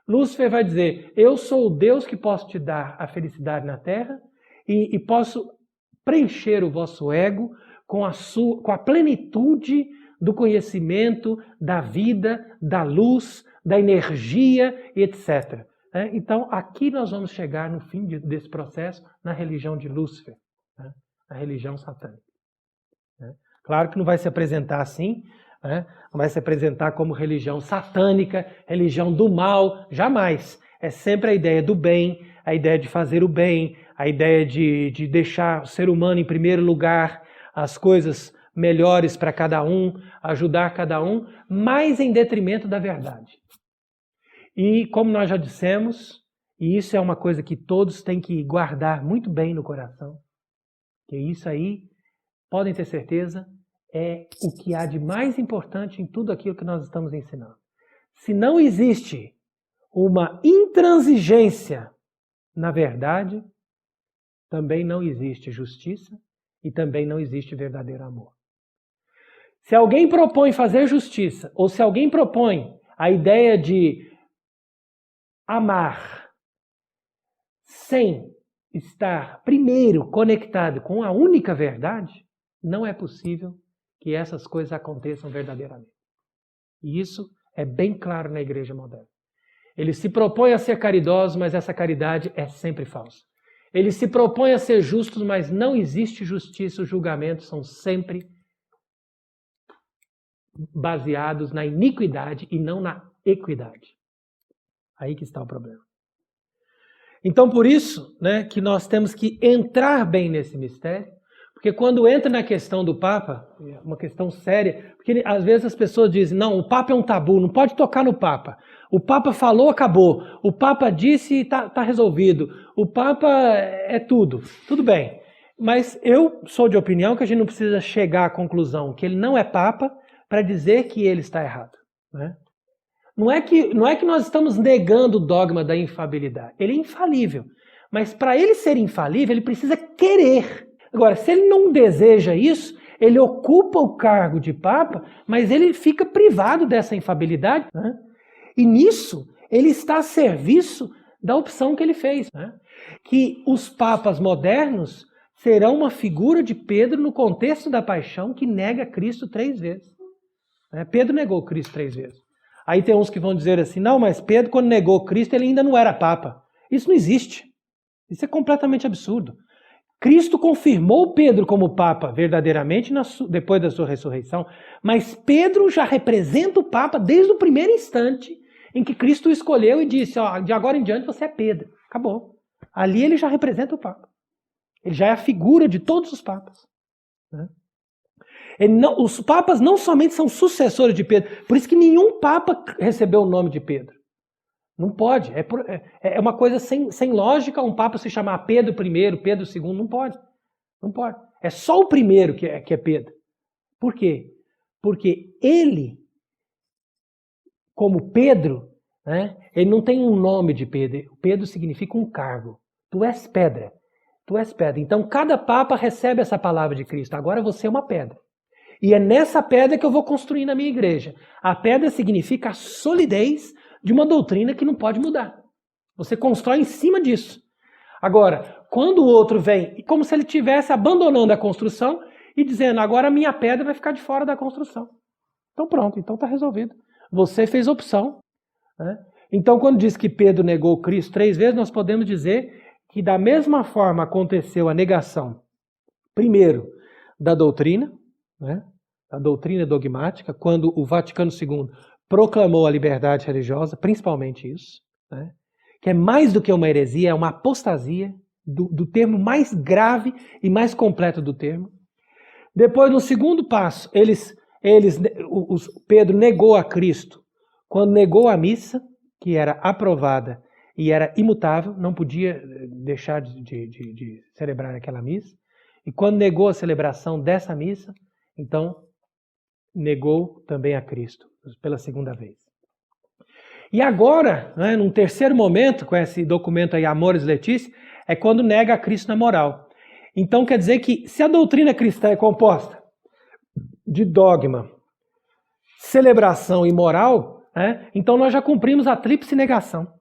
Lúcifer vai dizer, eu sou o Deus que posso te dar a felicidade na terra e posso preencher o vosso ego com a plenitude do conhecimento, da vida, da luz, da energia, etc. Então, aqui nós vamos chegar no fim desse processo na religião de Lúcifer, a religião satânica. Claro que não vai se apresentar assim, não vai se apresentar como religião satânica, religião do mal, jamais. É sempre a ideia do bem, a ideia de fazer o bem, a ideia de deixar o ser humano em primeiro lugar, as coisas melhores para cada um, ajudar cada um, mas em detrimento da verdade. E como nós já dissemos, e isso é uma coisa que todos têm que guardar muito bem no coração, que isso aí, podem ter certeza, é o que há de mais importante em tudo aquilo que nós estamos ensinando. Se não existe uma intransigência na verdade, também não existe justiça e também não existe verdadeiro amor. Se alguém propõe fazer justiça, ou se alguém propõe a ideia de amar sem estar primeiro conectado com a única verdade, não é possível que essas coisas aconteçam verdadeiramente. E isso é bem claro na igreja moderna. Ele se propõe a ser caridoso, mas essa caridade é sempre falsa. Ele se propõe a ser justo, mas não existe justiça, os julgamentos são sempre baseados na iniquidade e não na equidade. Aí que está o problema. Então, por isso, que nós temos que entrar bem nesse mistério, porque quando entra na questão do Papa, é uma questão séria, porque às vezes as pessoas dizem, não, o Papa é um tabu, não pode tocar no Papa. O Papa falou, acabou. O Papa disse, está resolvido. O Papa é tudo. Tudo bem. Mas eu sou de opinião que a gente não precisa chegar à conclusão que ele não é Papa para dizer que ele está errado. Não é que nós estamos negando o dogma da infalibilidade. Ele é infalível. Mas para ele ser infalível, ele precisa querer. Agora, se ele não deseja isso, ele ocupa o cargo de Papa, mas ele fica privado dessa infalibilidade. E nisso, ele está a serviço da opção que ele fez. Que os papas modernos serão uma figura de Pedro no contexto da paixão que nega Cristo 3 vezes. Pedro negou Cristo 3 vezes. Aí tem uns que vão dizer assim, não, mas Pedro, quando negou Cristo, ele ainda não era Papa. Isso não existe. Isso é completamente absurdo. Cristo confirmou Pedro como Papa verdadeiramente depois da sua ressurreição, mas Pedro já representa o Papa desde o primeiro instante em que Cristo o escolheu e disse, de agora em diante você é Pedro. Acabou. Ali ele já representa o Papa. Ele já é a figura de todos os Papas. Os Papas não somente são sucessores de Pedro, por isso que nenhum Papa recebeu o nome de Pedro. Não pode. É uma coisa sem lógica um Papa se chamar Pedro I, Pedro II. Não pode. Não pode. É só o primeiro que é Pedro. Por quê? Porque ele, como Pedro, ele não tem um nome de Pedro. Pedro significa um cargo. Tu és pedra. Tu és pedra. Então cada Papa recebe essa palavra de Cristo. Agora você é uma pedra. E é nessa pedra que eu vou construir na minha igreja. A pedra significa a solidez de uma doutrina que não pode mudar. Você constrói em cima disso. Agora, quando o outro vem, como se ele estivesse abandonando a construção e dizendo, agora a minha pedra vai ficar de fora da construção. Então pronto, então está resolvido. Você fez opção. Então quando diz que Pedro negou Cristo 3 vezes, nós podemos dizer que da mesma forma aconteceu a negação, primeiro, da doutrina, a doutrina dogmática, quando o Vaticano II proclamou a liberdade religiosa, principalmente isso, que é mais do que uma heresia, é uma apostasia do termo mais grave e mais completo do termo. Depois, no segundo passo, Pedro negou a Cristo quando negou a missa, que era aprovada e era imutável, não podia deixar de celebrar aquela missa. E quando negou a celebração dessa missa, então negou também a Cristo, pela segunda vez. E agora, num terceiro momento, com esse documento aí, Amoris Laetitia, é quando nega a Cristo na moral. Então quer dizer que se a doutrina cristã é composta de dogma, celebração e moral, então nós já cumprimos a tríplice negação.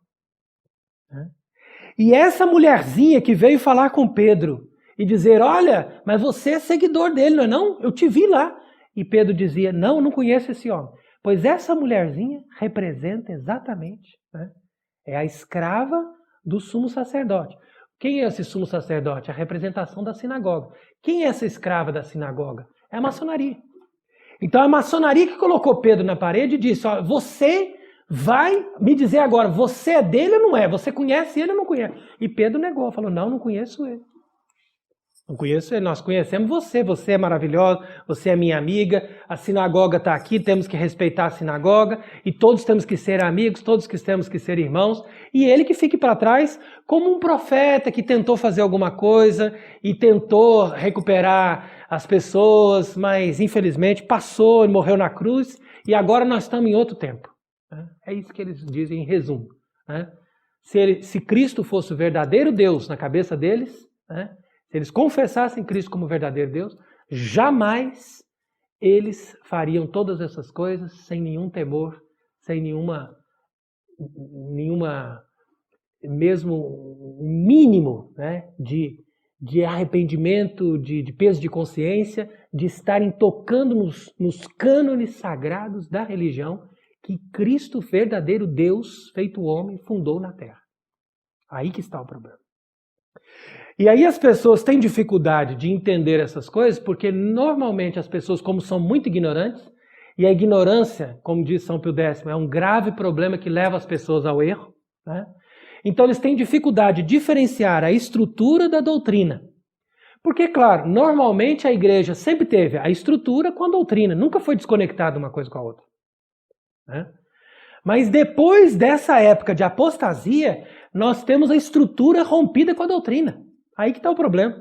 E essa mulherzinha que veio falar com Pedro e dizer, olha, mas você é seguidor dele, não é não? Eu te vi lá. E Pedro dizia, não conheço esse homem. Pois essa mulherzinha representa exatamente, né? É a escrava do sumo sacerdote. Quem é esse sumo sacerdote? A representação da sinagoga. Quem é essa escrava da sinagoga? É a maçonaria. Então a maçonaria que colocou Pedro na parede e disse, ó, você vai me dizer agora, você é dele ou não é? Você conhece ele ou não conhece? E Pedro negou, falou, não conheço ele. Não conheço ele, nós conhecemos você, você é maravilhosa, você é minha amiga, a sinagoga está aqui, temos que respeitar a sinagoga, e todos temos que ser amigos, todos que temos que ser irmãos, e ele que fique para trás como um profeta que tentou fazer alguma coisa e tentou recuperar as pessoas, mas infelizmente passou e morreu na cruz, e agora nós estamos em outro tempo. É isso que eles dizem em resumo. Se Cristo fosse o verdadeiro Deus na cabeça deles, se eles confessassem Cristo como verdadeiro Deus, jamais eles fariam todas essas coisas sem nenhum temor, sem nenhuma mesmo mínimo, né, de arrependimento, de peso de consciência, de estarem tocando nos cânones sagrados da religião que Cristo, verdadeiro Deus, feito homem, fundou na terra. Aí que está o problema. E aí as pessoas têm dificuldade de entender essas coisas porque normalmente as pessoas, como são muito ignorantes, e a ignorância, como diz São Pio X, é um grave problema que leva as pessoas ao erro, né? Então eles têm dificuldade de diferenciar a estrutura da doutrina. Porque, claro, normalmente a igreja sempre teve a estrutura com a doutrina, nunca foi desconectada uma coisa com a outra, né? Mas depois dessa época de apostasia, nós temos a estrutura rompida com a doutrina. Aí que está o problema.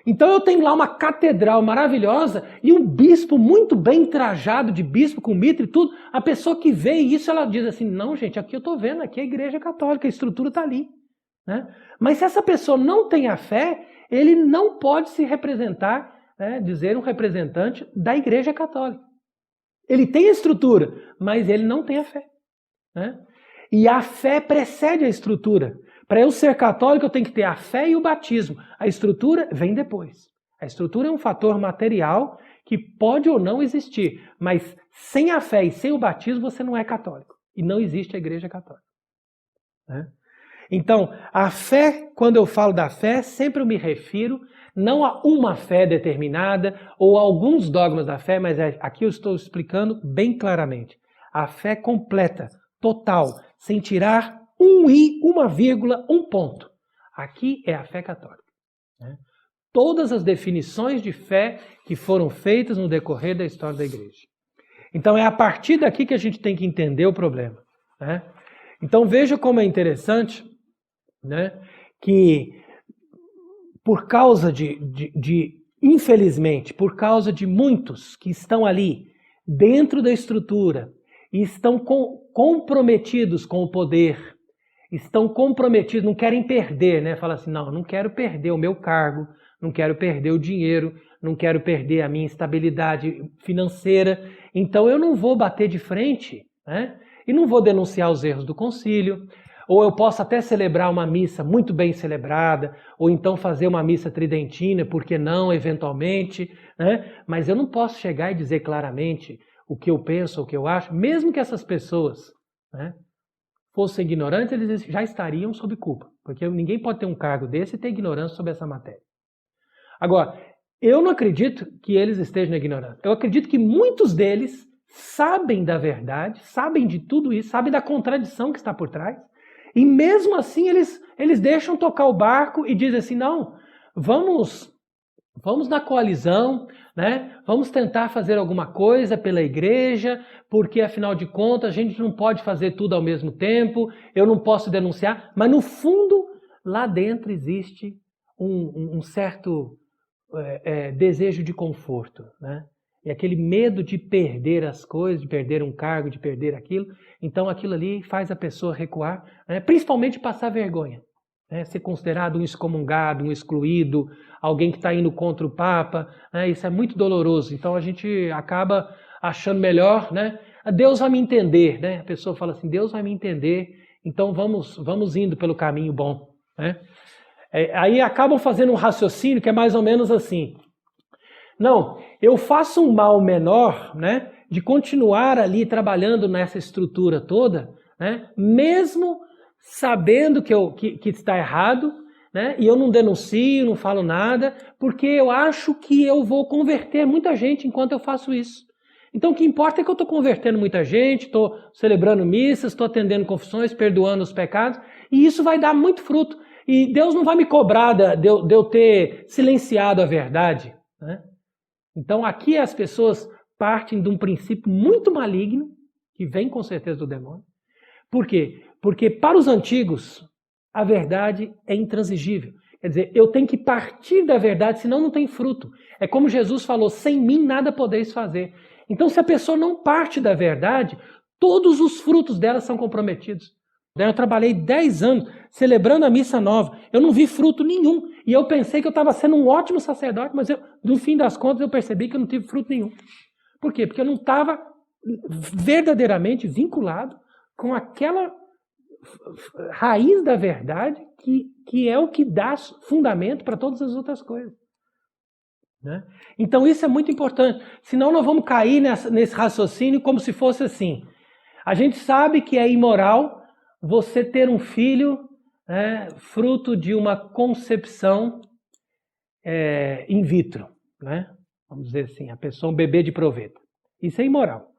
Então eu tenho lá uma catedral maravilhosa e um bispo muito bem trajado de bispo, com mitra e tudo. A pessoa que vê isso, ela diz assim, não gente, aqui eu estou vendo, aqui é a igreja católica, a estrutura está ali, né? Mas se essa pessoa não tem a fé, ele não pode se representar, né, dizer um representante da igreja católica. Ele tem a estrutura, mas ele não tem a fé, né? E a fé precede a estrutura. Para eu ser católico, eu tenho que ter a fé e o batismo. A estrutura vem depois. A estrutura é um fator material que pode ou não existir, mas sem a fé e sem o batismo você não é católico. E não existe a igreja católica, né? Então, a fé, quando eu falo da fé, sempre eu me refiro não a uma fé determinada ou a alguns dogmas da fé, mas aqui eu estou explicando bem claramente. A fé completa, total, sem tirar um i, uma vírgula, um ponto. Aqui é a fé católica, né? Todas as definições de fé que foram feitas no decorrer da história da igreja. Então é a partir daqui que a gente tem que entender o problema, né? Então veja como é interessante, né, que por causa infelizmente, por causa de muitos que estão ali dentro da estrutura e estão comprometidos com o poder, estão comprometidos, não querem perder, né? Fala assim, não quero perder o meu cargo, não quero perder o dinheiro, não quero perder a minha estabilidade financeira, então eu não vou bater de frente, né? E não vou denunciar os erros do concílio, ou eu posso até celebrar uma missa muito bem celebrada, ou então fazer uma missa tridentina, por que não, eventualmente, né? Mas eu não posso chegar e dizer claramente o que eu penso, o que eu acho, mesmo que essas pessoas, né, fossem ignorantes, eles já estariam sob culpa, porque ninguém pode ter um cargo desse e ter ignorância sobre essa matéria. Agora, eu não acredito que eles estejam na ignorância. Eu acredito que muitos deles sabem da verdade, sabem de tudo isso, sabem da contradição que está por trás, e mesmo assim eles deixam tocar o barco e dizem assim, não, vamos na coalizão, né? Vamos tentar fazer alguma coisa pela igreja, porque afinal de contas a gente não pode fazer tudo ao mesmo tempo, eu não posso denunciar, mas no fundo, lá dentro existe um certo desejo de conforto, né? E aquele medo de perder as coisas, de perder um cargo, de perder aquilo. Então aquilo ali faz a pessoa recuar, né? Principalmente passar vergonha, né? Ser considerado um excomungado, um excluído, alguém que está indo contra o Papa, né? Isso é muito doloroso. Então a gente acaba achando melhor, né? Deus vai me entender, né? A pessoa fala assim, Deus vai me entender, então vamos indo pelo caminho bom, né? Aí acabam fazendo um raciocínio que é mais ou menos assim. Não, eu faço um mal menor, né, de continuar ali trabalhando nessa estrutura toda, né, mesmo sabendo que está errado, né, e eu não denuncio, não falo nada, porque eu acho que eu vou converter muita gente enquanto eu faço isso. Então o que importa é que eu estou convertendo muita gente, estou celebrando missas, estou atendendo confissões, perdoando os pecados, e isso vai dar muito fruto. E Deus não vai me cobrar de eu ter silenciado a verdade, né? Então aqui as pessoas partem de um princípio muito maligno, que vem com certeza do demônio. Por quê? Porque para os antigos, a verdade é intransigível. Quer dizer, eu tenho que partir da verdade, senão não tem fruto. É como Jesus falou, sem mim nada podeis fazer. Então se a pessoa não parte da verdade, todos os frutos dela são comprometidos. Eu trabalhei 10 anos celebrando a missa nova. Eu não vi fruto nenhum. E eu pensei que eu estava sendo um ótimo sacerdote, mas no fim das contas eu percebi que eu não tive fruto nenhum. Por quê? Porque eu não estava verdadeiramente vinculado com aquela raiz da verdade que é o que dá fundamento para todas as outras coisas. Né? Então isso é muito importante. Senão nós vamos cair nesse raciocínio como se fosse assim. A gente sabe que é imoral você ter um filho, né, fruto de uma concepção in vitro, né? Vamos dizer assim, a pessoa um bebê de proveta. Isso é imoral.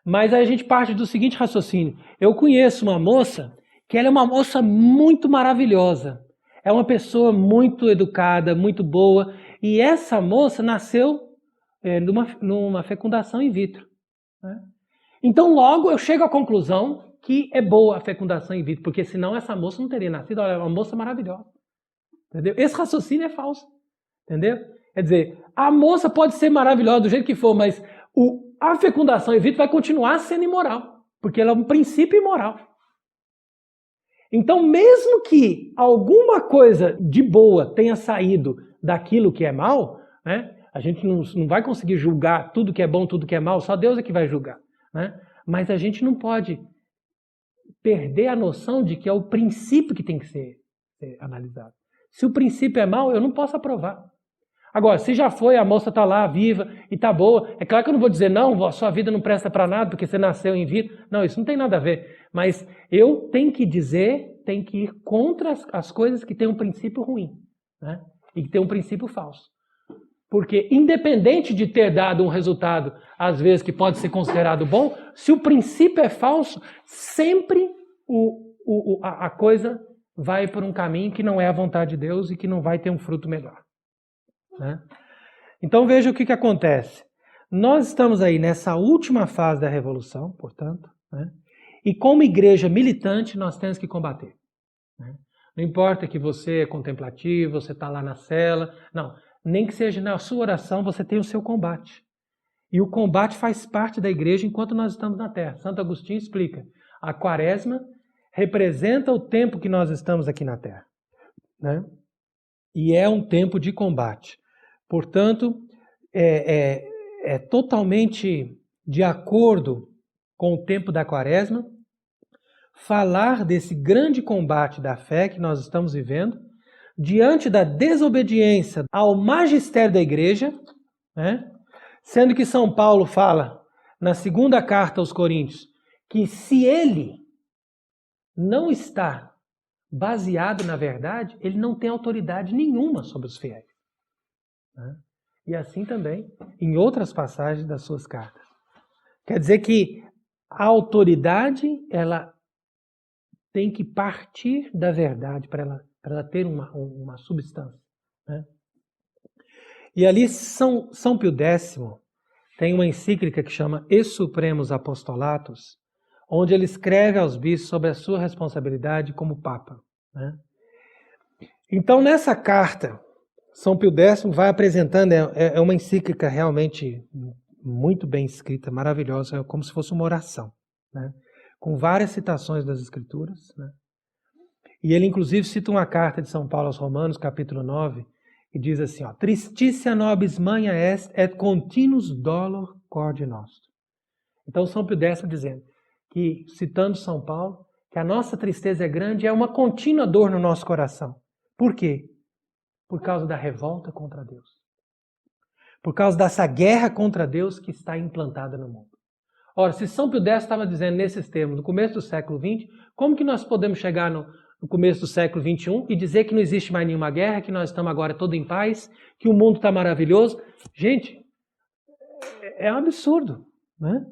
Mas aí a gente parte do seguinte raciocínio. Eu conheço uma moça que ela é uma moça muito maravilhosa. É uma pessoa muito educada, muito boa. E essa moça nasceu numa fecundação in vitro. Né? Então logo eu chego à conclusão que é boa a fecundação in vitro, porque senão essa moça não teria nascido. Olha, é uma moça maravilhosa. Entendeu? Esse raciocínio é falso. Entendeu? Quer dizer, a moça pode ser maravilhosa do jeito que for, mas a fecundação in vitro vai continuar sendo imoral, porque ela é um princípio imoral. Então, mesmo que alguma coisa de boa tenha saído daquilo que é mal, né, a gente não vai conseguir julgar tudo que é bom, tudo que é mal, só Deus é que vai julgar. Né? Mas a gente não pode perder a noção de que é o princípio que tem que ser analisado. Se o princípio é mau, eu não posso aprovar. Agora, se já foi, a moça está lá, viva, e está boa, é claro que eu não vou dizer, não, a sua vida não presta para nada, porque você nasceu em vitro. Não, isso não tem nada a ver. Mas eu tenho que dizer, tenho que ir contra as coisas que têm um princípio ruim, né? E que têm um princípio falso. Porque independente de ter dado um resultado, às vezes, que pode ser considerado bom, se o princípio é falso, sempre a coisa vai por um caminho que não é a vontade de Deus e que não vai ter um fruto melhor. Né? Então veja o que acontece. Nós estamos aí nessa última fase da revolução, portanto, né? E como igreja militante nós temos que combater. Né? Não importa que você é contemplativo, você está lá na cela, não. Nem que seja na sua oração, você tem o seu combate. E o combate faz parte da igreja enquanto nós estamos na terra. Santo Agostinho explica. A quaresma representa o tempo que nós estamos aqui na terra. Né? E é um tempo de combate. Portanto, é totalmente de acordo com o tempo da quaresma falar desse grande combate da fé que nós estamos vivendo, diante da desobediência ao magistério da igreja, né? Sendo que São Paulo fala na segunda carta aos Coríntios que se ele não está baseado na verdade, ele não tem autoridade nenhuma sobre os fiéis. Né? E assim também em outras passagens das suas cartas. Quer dizer que a autoridade ela tem que partir da verdade para ela ter uma substância. Né? E ali São Pio X tem uma encíclica que chama E Supremos Apostolatos, onde ele escreve aos bispos sobre a sua responsabilidade como Papa. Né? Então nessa carta, São Pio X vai apresentando, é uma encíclica realmente muito bem escrita, maravilhosa, é como se fosse uma oração, né? Com várias citações das Escrituras. Né? E ele inclusive cita uma carta de São Paulo aos Romanos, capítulo 9, e diz assim, ó, Tristitia nobis mania est et continuus dolor corde nostro. Então São Pio X dizendo que, citando São Paulo, que a nossa tristeza é grande e é uma contínua dor no nosso coração. Por quê? Por causa da revolta contra Deus. Por causa dessa guerra contra Deus que está implantada no mundo. Ora, se São Pio X estava dizendo nesses termos no começo do século XX, como que nós podemos chegar no começo do século XXI e dizer que não existe mais nenhuma guerra, que nós estamos agora todos em paz, que o mundo está maravilhoso? Gente, é um absurdo, né?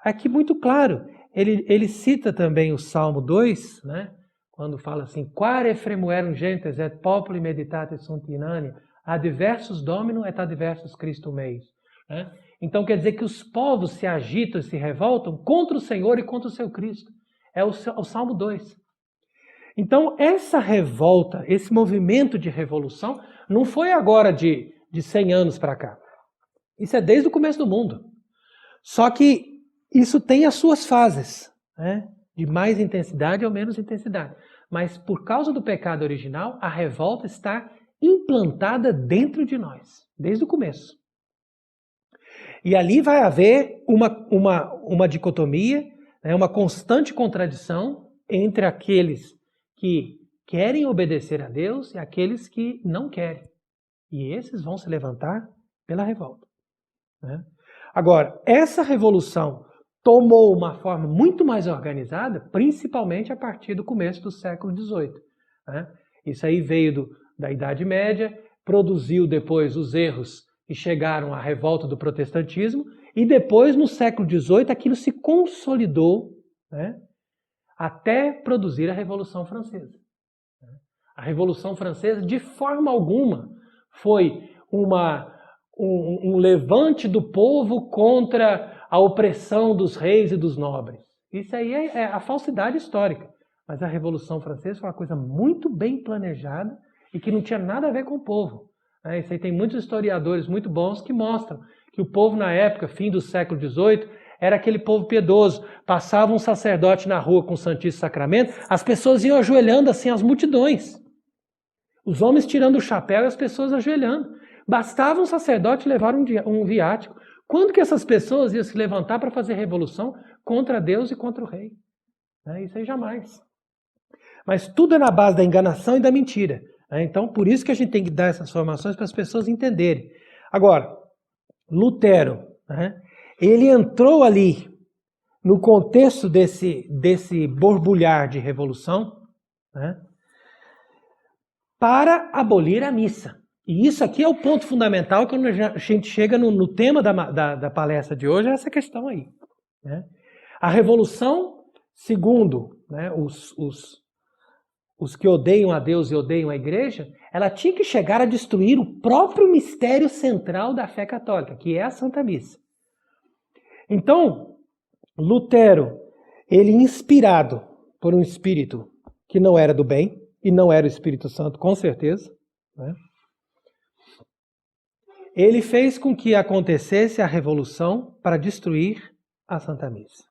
Aqui muito claro, ele cita também o Salmo 2, né? Quando fala assim, quare fremuerum gentes et populi meditate sunt inania, adversus domino et adversus Christo meis. Né? Então quer dizer que os povos se agitam e se revoltam contra o Senhor e contra o seu Cristo. É o Salmo 2. Então essa revolta, esse movimento de revolução, não foi agora de 100 anos para cá. Isso é desde o começo do mundo. Só que isso tem as suas fases, né? De mais intensidade ou menos intensidade. Mas por causa do pecado original, a revolta está implantada dentro de nós, desde o começo. E ali vai haver uma dicotomia, né, uma constante contradição entre aqueles que querem obedecer a Deus e aqueles que não querem. E esses vão se levantar pela revolta. Né? Agora, essa revolução tomou uma forma muito mais organizada, principalmente a partir do começo do século XVIII. Né? Isso aí veio da Idade Média, produziu depois os erros que chegaram à revolta do protestantismo, e depois, no século XVIII, aquilo se consolidou, né, até produzir a Revolução Francesa. A Revolução Francesa, de forma alguma, foi um levante do povo contra a opressão dos reis e dos nobres. Isso aí é a falsidade histórica. Mas a Revolução Francesa foi uma coisa muito bem planejada e que não tinha nada a ver com o povo. Isso aí tem muitos historiadores muito bons que mostram que o povo na época, fim do século XVIII, era aquele povo piedoso. Passava um sacerdote na rua com o Santíssimo Sacramento, as pessoas iam ajoelhando assim, as multidões. Os homens tirando o chapéu e as pessoas ajoelhando. Bastava um sacerdote levar um viático. Quando que essas pessoas iam se levantar para fazer revolução contra Deus e contra o rei? Isso aí jamais. Mas tudo é na base da enganação e da mentira. Então, por isso que a gente tem que dar essas formações para as pessoas entenderem. Agora, Lutero, ele entrou ali no contexto desse borbulhar de revolução, para abolir a missa. E isso aqui é o ponto fundamental quando a gente chega no tema da palestra de hoje, é essa questão aí. A revolução, segundo os que odeiam a Deus e odeiam a igreja, ela tinha que chegar a destruir o próprio mistério central da fé católica, que é a Santa Missa. Então, Lutero, ele inspirado por um espírito que não era do bem, e não era o Espírito Santo, com certeza, ele fez com que acontecesse a revolução para destruir a Santa Missa.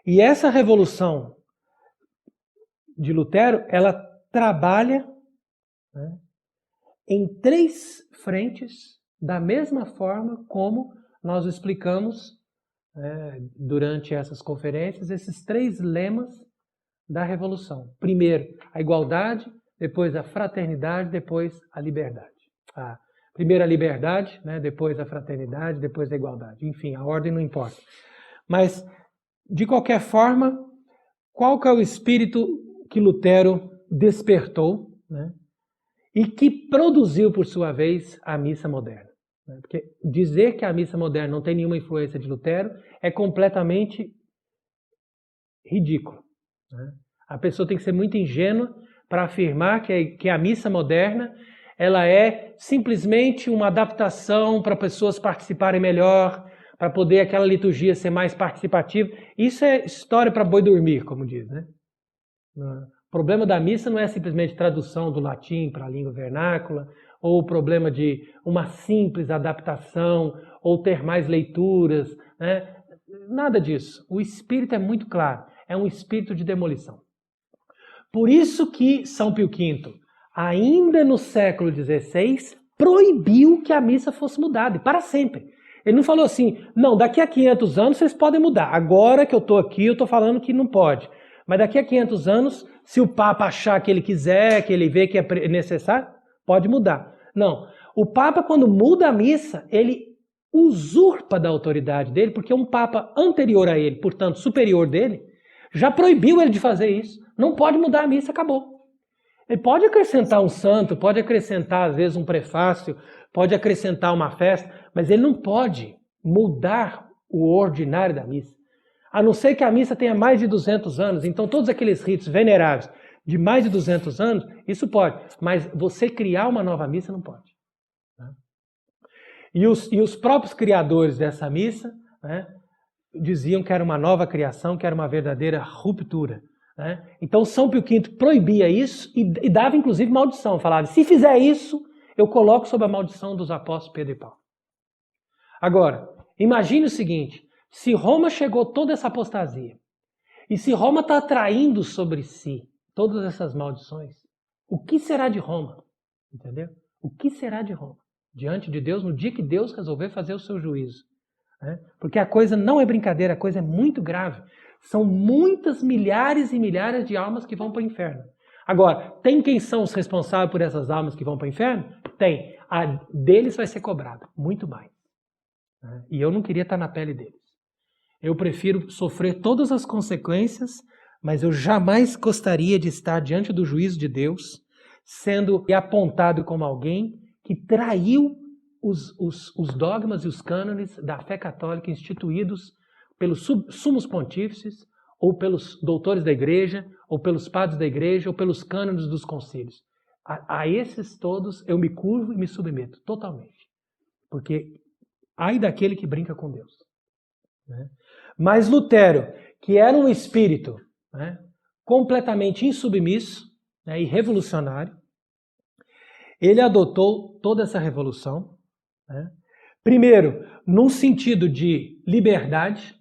E essa revolução de Lutero, ela trabalha em 3 frentes, da mesma forma como nós explicamos durante essas conferências, esses 3 lemas da revolução. Primeiro, a igualdade, depois a fraternidade, depois a liberdade. Primeiro a liberdade, depois a fraternidade, depois a igualdade. Enfim, a ordem não importa. Mas, de qualquer forma, qual que é o espírito que Lutero despertou, e que produziu, por sua vez, a missa moderna? Porque dizer que a missa moderna não tem nenhuma influência de Lutero é completamente ridículo. A pessoa tem que ser muito ingênua para afirmar que a missa moderna ela é simplesmente uma adaptação para pessoas participarem melhor, para poder aquela liturgia ser mais participativa. Isso é história para boi dormir, como diz, O problema da missa não é simplesmente tradução do latim para a língua vernácula, ou o problema de uma simples adaptação, ou ter mais leituras, Nada disso. O espírito é muito claro. É um espírito de demolição. Por isso que São Pio V, ainda no século XVI, proibiu que a missa fosse mudada, e para sempre. Ele não falou assim, não, daqui a 500 anos vocês podem mudar. Agora que eu estou aqui, eu estou falando que não pode. Mas daqui a 500 anos, se o Papa achar que ele quiser, que ele vê que é necessário, pode mudar. Não. O Papa, quando muda a missa, ele usurpa da autoridade dele, porque um Papa anterior a ele, portanto superior dele, já proibiu ele de fazer isso. Não pode mudar a missa, acabou. Ele pode acrescentar um santo, pode acrescentar às vezes um prefácio, pode acrescentar uma festa, mas ele não pode mudar o ordinário da missa. A não ser que a missa tenha mais de 200 anos, então todos aqueles ritos veneráveis de mais de 200 anos, isso pode. Mas você criar uma nova missa não pode. Né? E os próprios criadores dessa missa, né, diziam que era uma nova criação, que era uma verdadeira ruptura. Né? Então São Pio V proibia isso e dava inclusive maldição. Falava, se fizer isso, eu coloco sob a maldição dos apóstolos Pedro e Paulo. Agora, imagine o seguinte, se Roma chegou toda essa apostasia, e se Roma está atraindo sobre si todas essas maldições, o que será de Roma? Entendeu? O que será de Roma? Diante de Deus, no dia que Deus resolver fazer o seu juízo. Né? Porque a coisa não é brincadeira, a coisa é muito grave. São muitas milhares e milhares de almas que vão para o inferno. Agora, tem quem são os responsáveis por essas almas que vão para o inferno? Tem. A deles vai ser cobrada, muito mais. Né? E eu não queria estar na pele deles. Eu prefiro sofrer todas as consequências, mas eu jamais gostaria de estar diante do juízo de Deus, sendo apontado como alguém que traiu os dogmas e os cânones da fé católica instituídos pelos sumos pontífices, ou pelos doutores da igreja, ou pelos padres da igreja, ou pelos cânones dos concílios. A esses todos eu me curvo e me submeto totalmente. Porque ai daquele que brinca com Deus. Né? Mas Lutero, que era um espírito, né, completamente insubmisso, né, e revolucionário, ele adotou toda essa revolução. Né? Primeiro, num sentido de liberdade,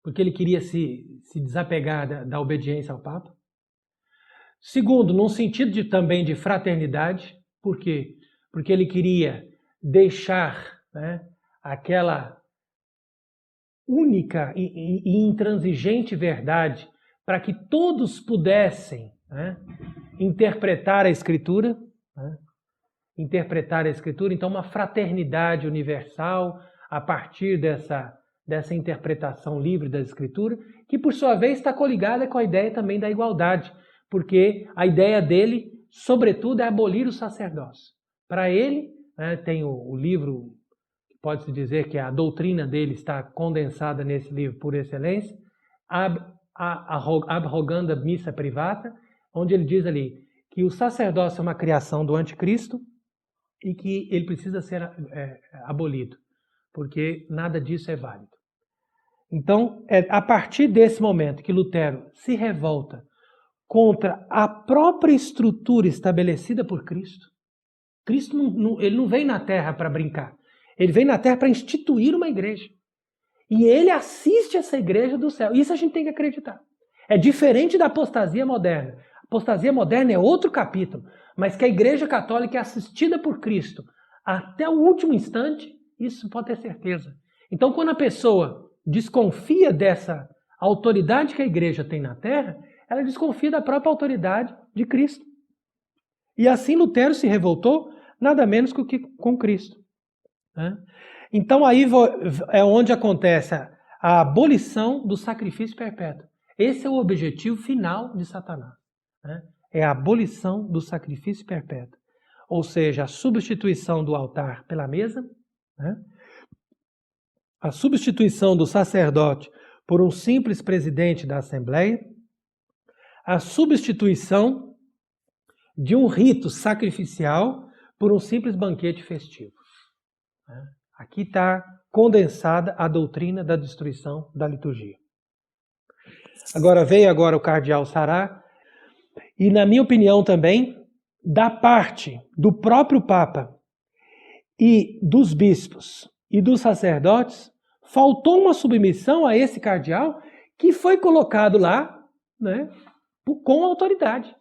porque ele queria se desapegar da obediência ao Papa. Segundo, num sentido também de fraternidade, por quê? Porque ele queria deixar, né, aquela única e intransigente verdade para que todos pudessem, né, interpretar a Escritura, né, então uma fraternidade universal a partir dessa interpretação livre da Escritura, que por sua vez está coligada com a ideia também da igualdade, porque a ideia dele, sobretudo, é abolir o sacerdócio. Para ele, né, tem o livro, pode-se dizer que a doutrina dele está condensada nesse livro por excelência, Ab Roganda Missa Privata, onde ele diz ali que o sacerdócio é uma criação do anticristo e que ele precisa ser abolido, porque nada disso é válido. Então, é a partir desse momento que Lutero se revolta contra a própria estrutura estabelecida por Cristo. Cristo ele não vem na Terra para brincar. Ele vem na Terra para instituir uma igreja. E ele assiste essa igreja do céu. Isso a gente tem que acreditar. É diferente da apostasia moderna. A apostasia moderna é outro capítulo. Mas que a igreja católica é assistida por Cristo até o último instante, isso pode ter certeza. Então, quando a pessoa desconfia dessa autoridade que a igreja tem na Terra, ela desconfia da própria autoridade de Cristo. E assim Lutero se revoltou, nada menos que com Cristo. Então aí é onde acontece a abolição do sacrifício perpétuo. Esse é o objetivo final de Satanás. É a abolição do sacrifício perpétuo. Ou seja, a substituição do altar pela mesa, a substituição do sacerdote por um simples presidente da Assembleia, a substituição de um rito sacrificial por um simples banquete festivo. Aqui está condensada a doutrina da destruição da liturgia. Veio o cardeal Sará, e na minha opinião também, da parte do próprio Papa e dos bispos e dos sacerdotes, faltou uma submissão a esse cardeal que foi colocado lá, né, com autoridade.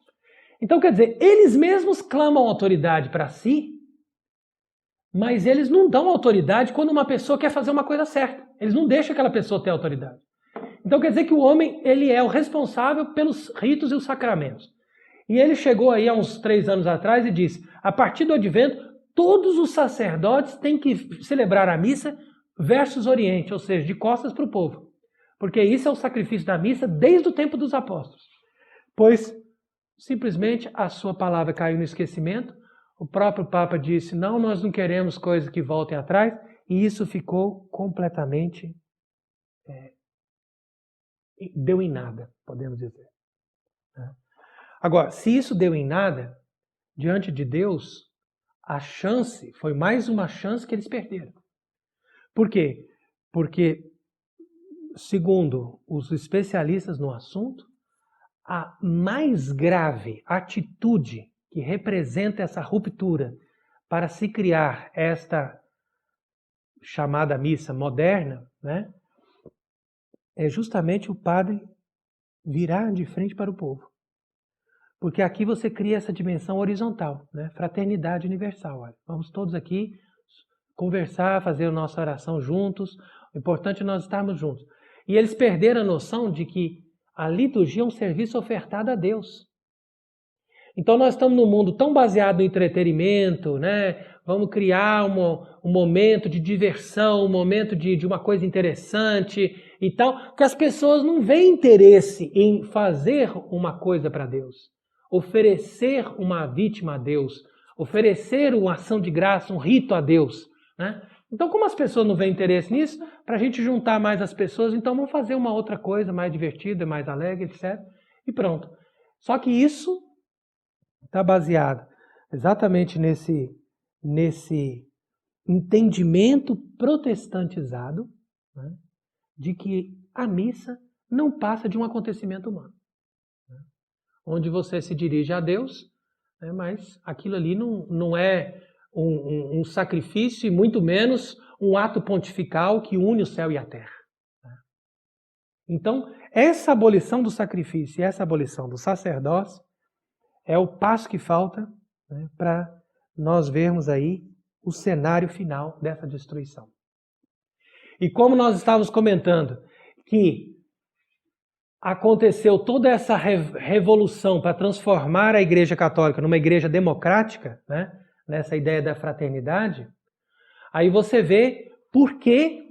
Então, quer dizer, eles mesmos clamam autoridade para si, mas eles não dão autoridade quando uma pessoa quer fazer uma coisa certa. Eles não deixam aquela pessoa ter autoridade. Então quer dizer que o homem ele é o responsável pelos ritos e os sacramentos. E ele chegou aí há uns 3 anos atrás e disse, a partir do advento, todos os sacerdotes têm que celebrar a missa versus Oriente, ou seja, de costas para o povo. Porque isso é o sacrifício da missa desde o tempo dos apóstolos. Pois simplesmente a sua palavra caiu no esquecimento, o próprio Papa disse, não, nós não queremos coisas que voltem atrás, e isso ficou completamente, deu em nada, podemos dizer. Agora, se isso deu em nada, diante de Deus, a chance foi mais uma chance que eles perderam. Por quê? Porque, segundo os especialistas no assunto, a mais grave atitude que representa essa ruptura para se criar esta chamada missa moderna, né, é justamente o padre virar de frente para o povo. Porque aqui você cria essa dimensão horizontal, né? Fraternidade universal. Olha. Vamos todos aqui conversar, fazer a nossa oração juntos. O importante é nós estarmos juntos. E eles perderam a noção de que a liturgia é um serviço ofertado a Deus. Então nós estamos num mundo tão baseado no entretenimento, né? Vamos criar um momento de diversão, um momento de uma coisa interessante e tal, que as pessoas não veem interesse em fazer uma coisa para Deus. Oferecer uma vítima a Deus, oferecer uma ação de graça, um rito a Deus. Né? Então, como as pessoas não veem interesse nisso, para a gente juntar mais as pessoas, então vamos fazer uma outra coisa mais divertida, mais alegre, etc. E pronto. Só que isso está baseado exatamente nesse entendimento protestantizado, né, de que a missa não passa de um acontecimento humano. Onde você se dirige a Deus, né, mas aquilo ali não é um sacrifício e muito menos um ato pontifical que une o céu e a terra. Então, essa abolição do sacrifício e essa abolição do sacerdócio é o passo que falta, né, para nós vermos aí o cenário final dessa destruição. E como nós estávamos comentando que aconteceu toda essa revolução para transformar a Igreja Católica numa igreja democrática, né, nessa ideia da fraternidade, aí você vê por que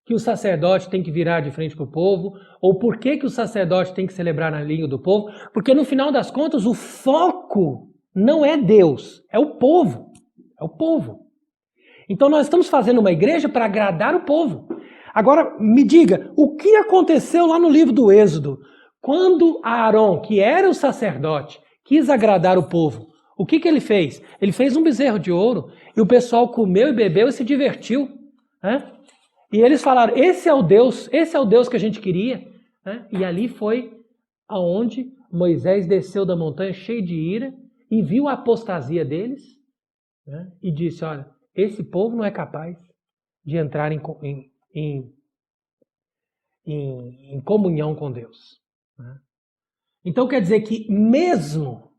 o sacerdote tem que virar de frente para o povo, ou por que o sacerdote tem que celebrar na língua do povo, porque no final das contas o foco não é Deus, é o povo. É o povo. Então nós estamos fazendo uma igreja para agradar o povo. Agora, me diga, o que aconteceu lá no livro do Êxodo? Quando Aarão, que era o sacerdote, quis agradar o povo, o que ele fez? Ele fez um bezerro de ouro e o pessoal comeu e bebeu e se divertiu. Né? E eles falaram, esse é o Deus que a gente queria. Né? E ali foi aonde Moisés desceu da montanha cheio de ira e viu a apostasia deles, né? E disse, olha, esse povo não é capaz de entrar em comunhão com Deus. Né? Então quer dizer que mesmo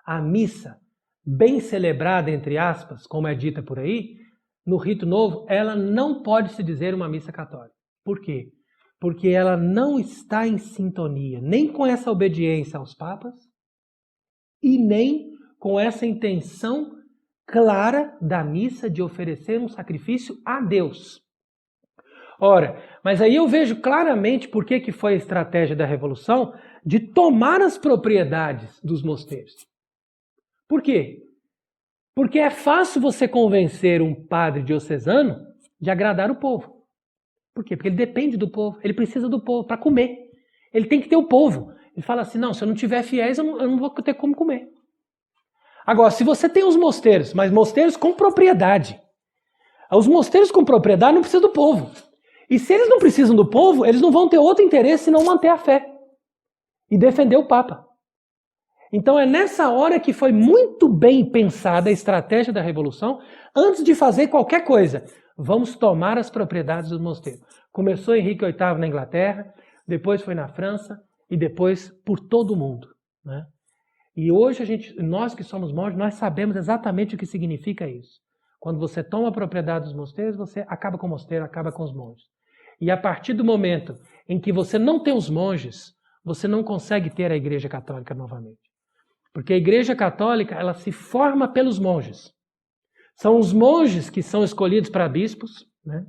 a missa bem celebrada, entre aspas, como é dita por aí, no rito novo, ela não pode se dizer uma missa católica. Por quê? Porque ela não está em sintonia nem com essa obediência aos papas e nem com essa intenção clara da missa de oferecer um sacrifício a Deus. Ora, mas aí eu vejo claramente por que foi a estratégia da Revolução de tomar as propriedades dos mosteiros. Por quê? Porque é fácil você convencer um padre diocesano de agradar o povo. Por quê? Porque ele depende do povo, ele precisa do povo para comer. Ele tem que ter o povo. Ele fala assim, não, se eu não tiver fiéis, eu não vou ter como comer. Agora, se você tem os mosteiros, mas mosteiros com propriedade. Os mosteiros com propriedade não precisam do povo. E se eles não precisam do povo, eles não vão ter outro interesse senão manter a fé e defender o Papa. Então é nessa hora que foi muito bem pensada a estratégia da Revolução, antes de fazer qualquer coisa. Vamos tomar as propriedades dos mosteiros. Começou Henrique VIII na Inglaterra, depois foi na França e depois por todo o mundo. Né? E hoje nós que somos monges, nós sabemos exatamente o que significa isso. Quando você toma a propriedade dos mosteiros, você acaba com o mosteiro, acaba com os monges. E a partir do momento em que você não tem os monges, você não consegue ter a Igreja Católica novamente. Porque a Igreja Católica, ela se forma pelos monges. São os monges que são escolhidos para bispos, né?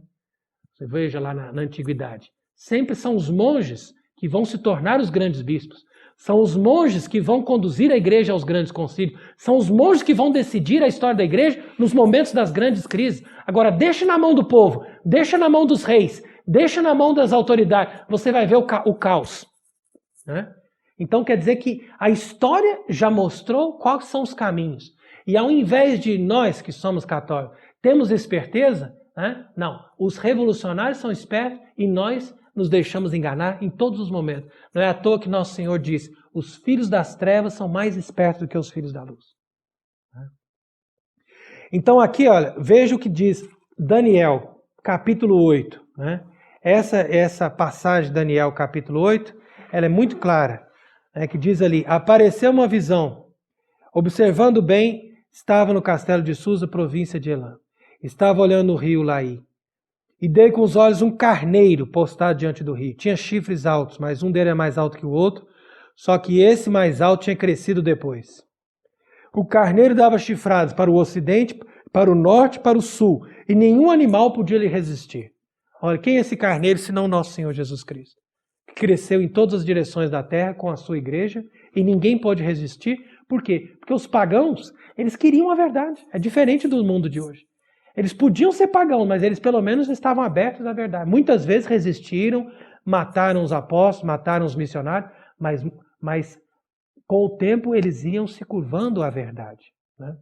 Você veja lá na Antiguidade. Sempre são os monges que vão se tornar os grandes bispos. São os monges que vão conduzir a igreja aos grandes concílios. São os monges que vão decidir a história da igreja nos momentos das grandes crises. Agora, deixa na mão do povo, deixa na mão dos reis, deixa na mão das autoridades. Você vai ver o caos. Né? Então, quer dizer que a história já mostrou quais são os caminhos. E ao invés de nós, que somos católicos, temos esperteza, né? Não, os revolucionários são espertos e nós nos deixamos enganar em todos os momentos. Não é à toa que nosso Senhor diz, os filhos das trevas são mais espertos do que os filhos da luz. Então aqui, olha, veja o que diz Daniel, capítulo 8. Né? Essa passagem de Daniel, capítulo 8, ela é muito clara. Né? Que diz ali, apareceu uma visão. Observando bem, estava no castelo de Susa, província de Elam. Estava olhando o rio Laí. E dei com os olhos um carneiro postado diante do rio. Tinha chifres altos, mas um dele é mais alto que o outro, só que esse mais alto tinha crescido depois. O carneiro dava chifradas para o ocidente, para o norte, para o sul, e nenhum animal podia lhe resistir. Olha, quem é esse carneiro senão nosso Senhor Jesus Cristo? Que cresceu em todas as direções da terra com a sua igreja, e ninguém pode resistir. Por quê? Porque os pagãos, eles queriam a verdade. É diferente do mundo de hoje. Eles podiam ser pagãos, mas eles pelo menos estavam abertos à verdade. Muitas vezes resistiram, mataram os apóstolos, mataram os missionários, mas com o tempo eles iam se curvando à verdade. Né?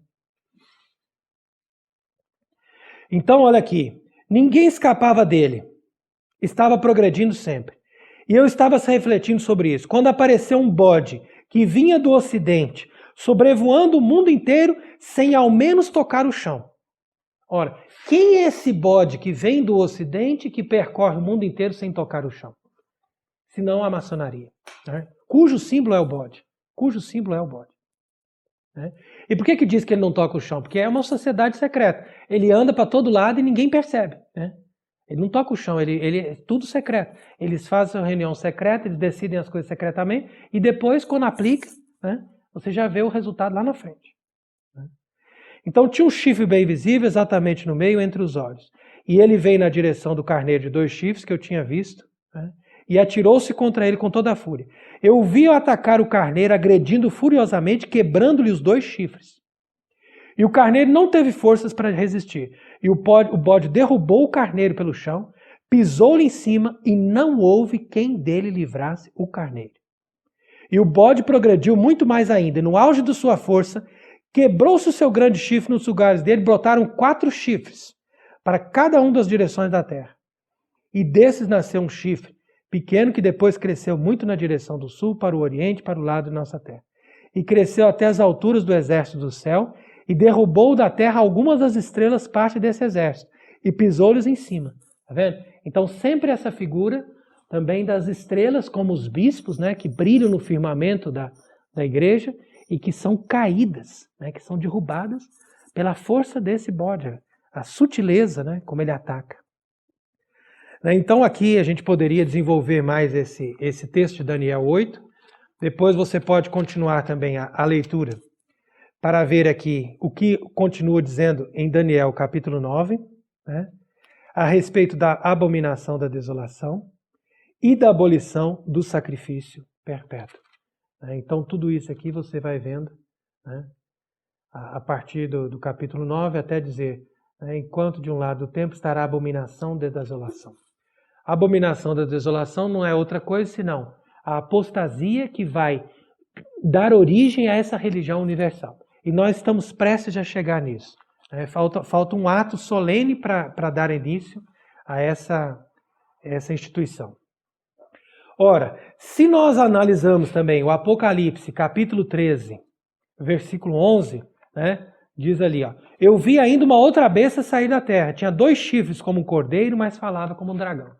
Então, olha aqui, ninguém escapava dele, estava progredindo sempre. E eu estava refletindo sobre isso. Quando apareceu um bode que vinha do ocidente, sobrevoando o mundo inteiro sem ao menos tocar o chão. Ora, quem é esse bode que vem do ocidente e que percorre o mundo inteiro sem tocar o chão? Senão a maçonaria, né? Cujo símbolo é o bode. Cujo símbolo é o bode. Né? E por que diz que ele não toca o chão? Porque é uma sociedade secreta. Ele anda para todo lado e ninguém percebe. Né? Ele não toca o chão, ele é tudo secreto. Eles fazem uma reunião secreta, eles decidem as coisas secretamente e depois, quando aplica, né, você já vê o resultado lá na frente. Então tinha um chifre bem visível exatamente no meio entre os olhos. E ele veio na direção do carneiro de 2 chifres que eu tinha visto, né, e atirou-se contra ele com toda a fúria. Eu vi-o atacar o carneiro, agredindo furiosamente, quebrando-lhe os 2 chifres. E o carneiro não teve forças para resistir. E o bode derrubou o carneiro pelo chão, pisou-lhe em cima e não houve quem dele livrasse o carneiro. E o bode progrediu muito mais ainda. No auge de sua força, quebrou-se o seu grande chifre, nos lugares dele brotaram 4 chifres, para cada uma das direções da terra. E desses nasceu um chifre, pequeno, que depois cresceu muito na direção do sul, para o oriente, para o lado de nossa terra. E cresceu até as alturas do exército do céu, e derrubou da terra algumas das estrelas, parte desse exército, e pisou-lhes em cima. Tá vendo? Então sempre essa figura também das estrelas, como os bispos, né, que brilham no firmamento da igreja, e que são caídas, né, que são derrubadas pela força desse bode, a sutileza, né, como ele ataca. Então aqui a gente poderia desenvolver mais esse texto de Daniel 8, depois você pode continuar também a leitura para ver aqui o que continua dizendo em Daniel capítulo 9, né, a respeito da abominação da desolação e da abolição do sacrifício perpétuo. Então, tudo isso aqui você vai vendo, né, a partir do capítulo 9 até dizer, né, enquanto de um lado do tempo estará a abominação da desolação. A abominação da desolação não é outra coisa senão a apostasia que vai dar origem a essa religião universal. E nós estamos prestes a chegar nisso. Né? Falta um ato solene para dar início a essa instituição. Ora, se nós analisamos também o Apocalipse, capítulo 13, versículo 11, né, diz ali, ó, eu vi ainda uma outra besta sair da terra. Tinha 2 chifres como um cordeiro, mas falava como um dragão.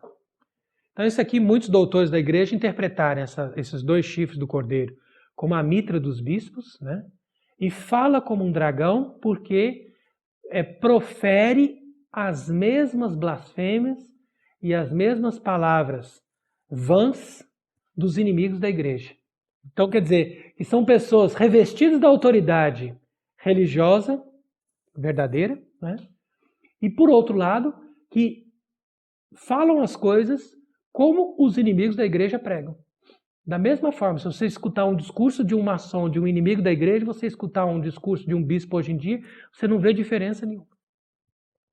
Então isso aqui, muitos doutores da igreja interpretaram esses 2 chifres do cordeiro como a mitra dos bispos, né, e fala como um dragão porque profere as mesmas blasfêmias e as mesmas palavras vãs dos inimigos da igreja. Então, quer dizer, que são pessoas revestidas da autoridade religiosa, verdadeira, né? E por outro lado, que falam as coisas como os inimigos da igreja pregam. Da mesma forma, se você escutar um discurso de um maçom, de um inimigo da igreja, você escutar um discurso de um bispo hoje em dia, você não vê diferença nenhuma.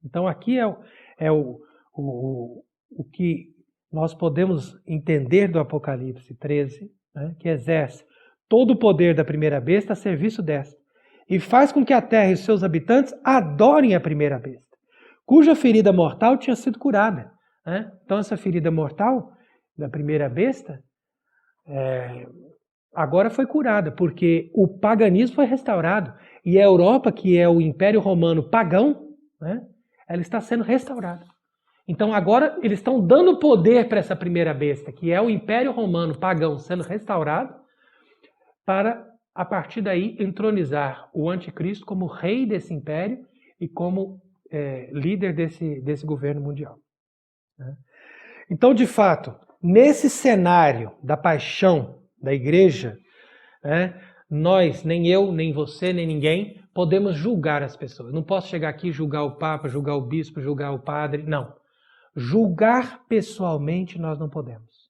Então aqui é o que nós podemos entender do Apocalipse 13, né, que exerce todo o poder da primeira besta a serviço desta, e faz com que a terra e os seus habitantes adorem a primeira besta, cuja ferida mortal tinha sido curada. Né? Então essa ferida mortal da primeira besta agora foi curada, porque o paganismo foi restaurado, e a Europa, que é o Império Romano pagão, né, ela está sendo restaurada. Então agora eles estão dando poder para essa primeira besta, que é o Império Romano pagão sendo restaurado, para, a partir daí, entronizar o anticristo como rei desse império e como líder desse governo mundial. Né? Então, de fato, nesse cenário da paixão da igreja, né, nós, nem eu, nem você, nem ninguém, podemos julgar as pessoas. Não posso chegar aqui e julgar o Papa, julgar o Bispo, julgar o Padre, não. Julgar pessoalmente nós não podemos.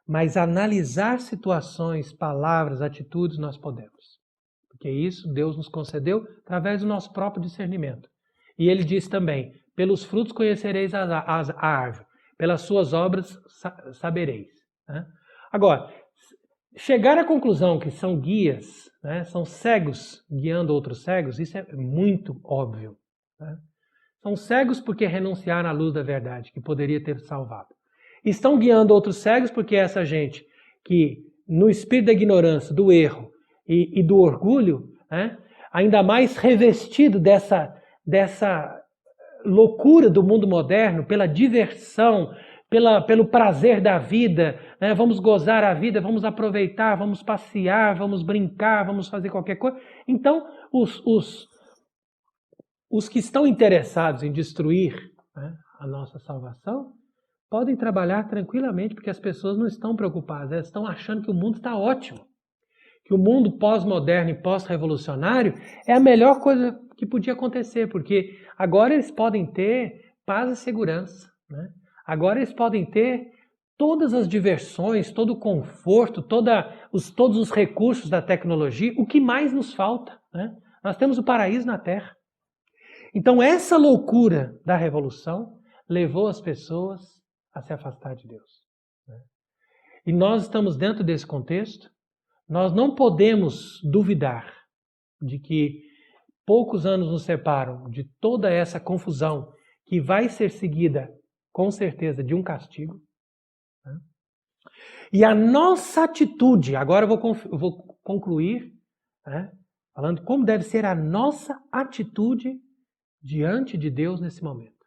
Mas analisar situações, palavras, atitudes nós podemos. Porque isso Deus nos concedeu através do nosso próprio discernimento. E ele diz também, pelos frutos conhecereis a árvore, pelas suas obras sabereis. Né? Agora, chegar à conclusão que são guias, né, são cegos guiando outros cegos, isso é muito óbvio. Né? São cegos porque renunciaram à luz da verdade, que poderia ter salvado. Estão guiando outros cegos porque essa gente que, no espírito da ignorância, do erro e do orgulho, né, ainda mais revestido dessa loucura do mundo moderno, pela diversão, pelo prazer da vida, né, vamos gozar a vida, vamos aproveitar, vamos passear, vamos brincar, vamos fazer qualquer coisa. Então, os que estão interessados em destruir, né, a nossa salvação, podem trabalhar tranquilamente, porque as pessoas não estão preocupadas, elas estão achando que o mundo está ótimo, que o mundo pós-moderno e pós-revolucionário é a melhor coisa que podia acontecer, porque agora eles podem ter paz e segurança, né? Agora eles podem ter todas as diversões, todo o conforto, todos os recursos da tecnologia, o que mais nos falta, né? Nós temos o paraíso na Terra. Então essa loucura da revolução levou as pessoas a se afastar de Deus. Né? E nós estamos dentro desse contexto, nós não podemos duvidar de que poucos anos nos separam de toda essa confusão que vai ser seguida, com certeza, de um castigo. Né? E a nossa atitude, agora eu vou concluir, né, falando como deve ser a nossa atitude diante de Deus nesse momento.